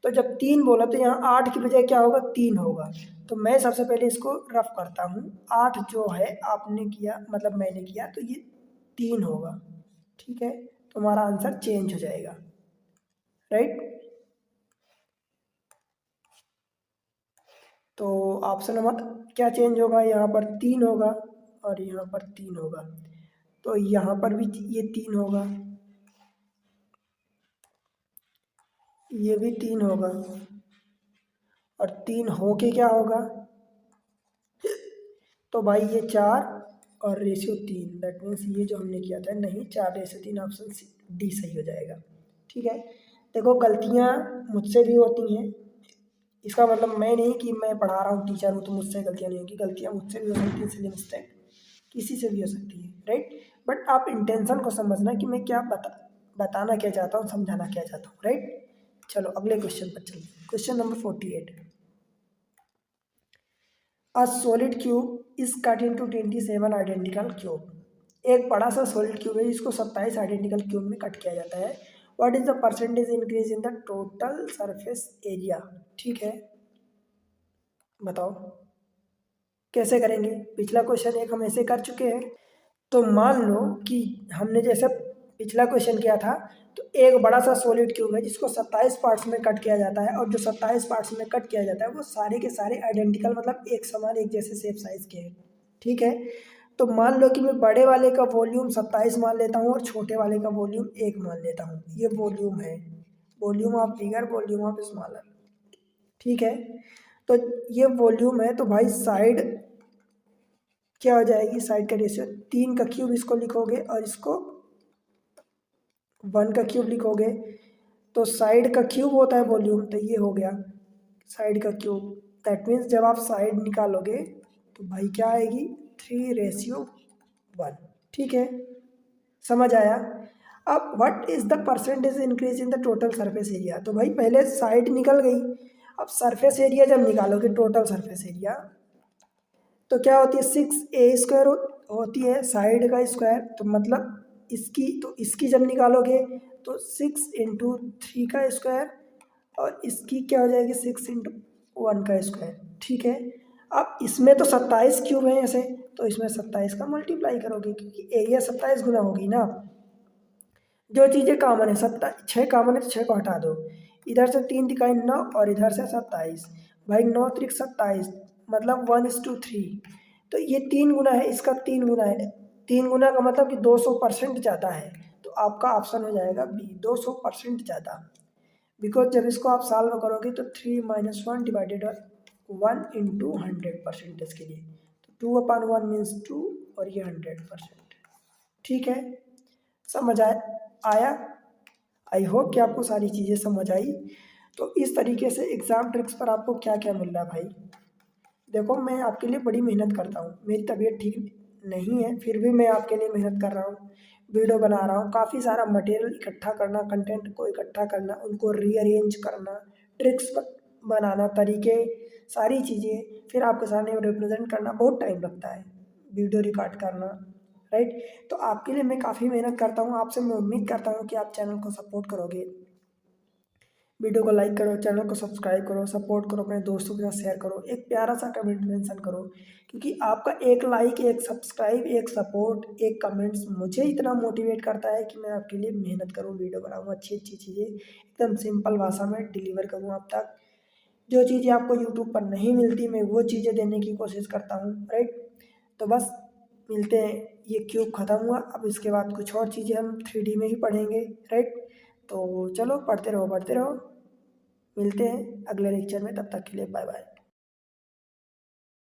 तो जब 3 बोला तो यहाँ 8 की बजाय क्या होगा 3 होगा। तो मैं सबसे पहले इसको रफ करता हूँ, 8 जो है आपने किया मतलब मैंने किया, तो ये 3 होगा। ठीक है, तो हमारा आंसर चेंज हो जाएगा, राइट। तो ऑप्शन नंबर क्या चेंज होगा, यहाँ पर 3 होगा और यहाँ पर 3 होगा, तो यहाँ पर भी ये 3 होगा, ये भी 3 होगा, और 3 हो के क्या होगा, तो भाई ये 4 और रेशियो 3, दैट मीन्स ये जो हमने किया था नहीं 4/3, ऑप्शन डी सही हो जाएगा। ठीक है, देखो गलतियाँ मुझसे भी होती हैं, इसका मतलब मैं नहीं कि मैं पढ़ा रहा हूँ टीचर हूँ तो मुझसे गलतियाँ नहीं होंगी, गलतियाँ मुझसे भी हो सकती हैं, इसलिए मिस्टेक किसी से भी हो सकती है, राइट। बट आप इंटेंशन को समझना कि मैं क्या बताना क्या चाहता हूँ, समझाना क्या चाहता हूँ, राइट। चलो अगले क्वेश्चन पर चलिए, question number 48। A solid cube is cut into 27 identical cube. एक बड़ा सा सॉलिड क्यूब है जिसको 27 आइडेंटिकल क्यूब में कट किया जाता है। What is the percentage increase in the total surface area. ठीक है, बताओ कैसे करेंगे। पिछला क्वेश्चन एक हम ऐसे कर चुके हैं, तो मान लो कि हमने जैसे पिछला क्वेश्चन किया था, तो एक बड़ा सा सॉलिड क्यूब है जिसको 27 पार्ट्स में कट किया जाता है, और जो 27 पार्ट्स में कट किया जाता है वो सारे के सारे आइडेंटिकल मतलब एक समान एक जैसे सेम साइज के हैं। ठीक है, तो मान लो कि मैं बड़े वाले का वॉल्यूम 27 मान लेता हूँ और छोटे वाले का वॉल्यूम 1 मान लेता हूँ। ये वॉल्यूम है, volume of bigger, volume of smaller. ठीक है, तो ये वॉल्यूम है, तो भाई साइड क्या हो जाएगी, साइड का रेशियो 3 का क्यूब इसको लिखोगे और इसको 1 का क्यूब लिखोगे, तो साइड का क्यूब होता है वॉल्यूम, तो ये हो गया साइड का क्यूब। दैट मीन्स जब आप साइड निकालोगे तो भाई क्या आएगी 3:1। ठीक है, समझ आया। अब what is the percentage increase in the total surface area. तो भाई पहले साइड निकल गई, अब सरफेस एरिया जब निकालोगे टोटल सरफेस एरिया, तो क्या होती है 6a² होती है साइड का स्क्वायर, तो मतलब इसकी जब निकालोगे तो 6 इंटू 3 का स्क्वायर, और इसकी क्या हो जाएगी 6 इंटू 1 का स्क्वायर। ठीक है, अब इसमें तो 27 क्यूब हैं ऐसे, तो इसमें 27 का मल्टीप्लाई करोगे, क्योंकि एरिया 27 गुना होगी ना। जो चीज़ें कॉमन है, 6 कॉमन है तो 6 को हटा दो, इधर से 3 दिखाई 9 और इधर से 27, भाई 9 त्रिक 27 मतलब 1:3। तो ये 3 गुना है, इसका 3 गुना है, 3 गुना का मतलब कि 200% ज़्यादा है। तो आपका ऑप्शन हो जाएगा बी, 200% ज़्यादा। बिकॉज जब इसको आप सॉल्व करोगे तो 3 - 1 डिवाइडेड 1 इंटू 100% के लिए, तो 2/1 मीन्स 2 और ये 100%। ठीक है, समझ आया। आई होप कि आपको सारी चीज़ें समझ आई। तो इस तरीके से एग्ज़ाम ट्रिक्स पर आपको क्या क्या मिल रहा है भाई। देखो मैं आपके लिए बड़ी मेहनत करता हूँ, मेरी तबीयत ठीक नहीं है, फिर भी मैं आपके लिए मेहनत कर रहा हूँ, वीडियो बना रहा हूँ, काफ़ी सारा मटेरियल इकट्ठा करना, कंटेंट को इकट्ठा करना, उनको रीअरेंज करना, ट्रिक्स बनाना, तरीके, सारी चीज़ें फिर आपके सामने रिप्रेजेंट करना बहुत टाइम लगता है, वीडियो रिकॉर्ड करना, राइट। तो आपके लिए मैं काफ़ी मेहनत करता हूँ, आपसे मैं उम्मीद करता हूँ कि आप चैनल को सपोर्ट करोगे, वीडियो को लाइक करो, चैनल को सब्सक्राइब करो, सपोर्ट करो, अपने दोस्तों के साथ शेयर करो, एक प्यारा सा कमेंट मेंशन करो, क्योंकि आपका एक लाइक, एक सब्सक्राइब, एक सपोर्ट, एक कमेंट्स मुझे इतना मोटिवेट करता है कि मैं आपके लिए मेहनत करूँ, वीडियो बनाऊँ, अच्छी अच्छी चीज़ें एकदम सिंपल भाषा में डिलीवर करूँ आप तक। जो चीज़ें आपको यूट्यूब पर नहीं मिलती मैं वो चीज़ें देने की कोशिश करता हूँ, राइट। तो बस मिलते हैं, ये क्यूब ख़त्म हुआ, अब इसके बाद कुछ और चीज़ें हम 3D में ही पढ़ेंगे, राइट। तो चलो पढ़ते रहो, मिलते हैं अगले लेक्चर में, तब तक के लिए बाय बाय।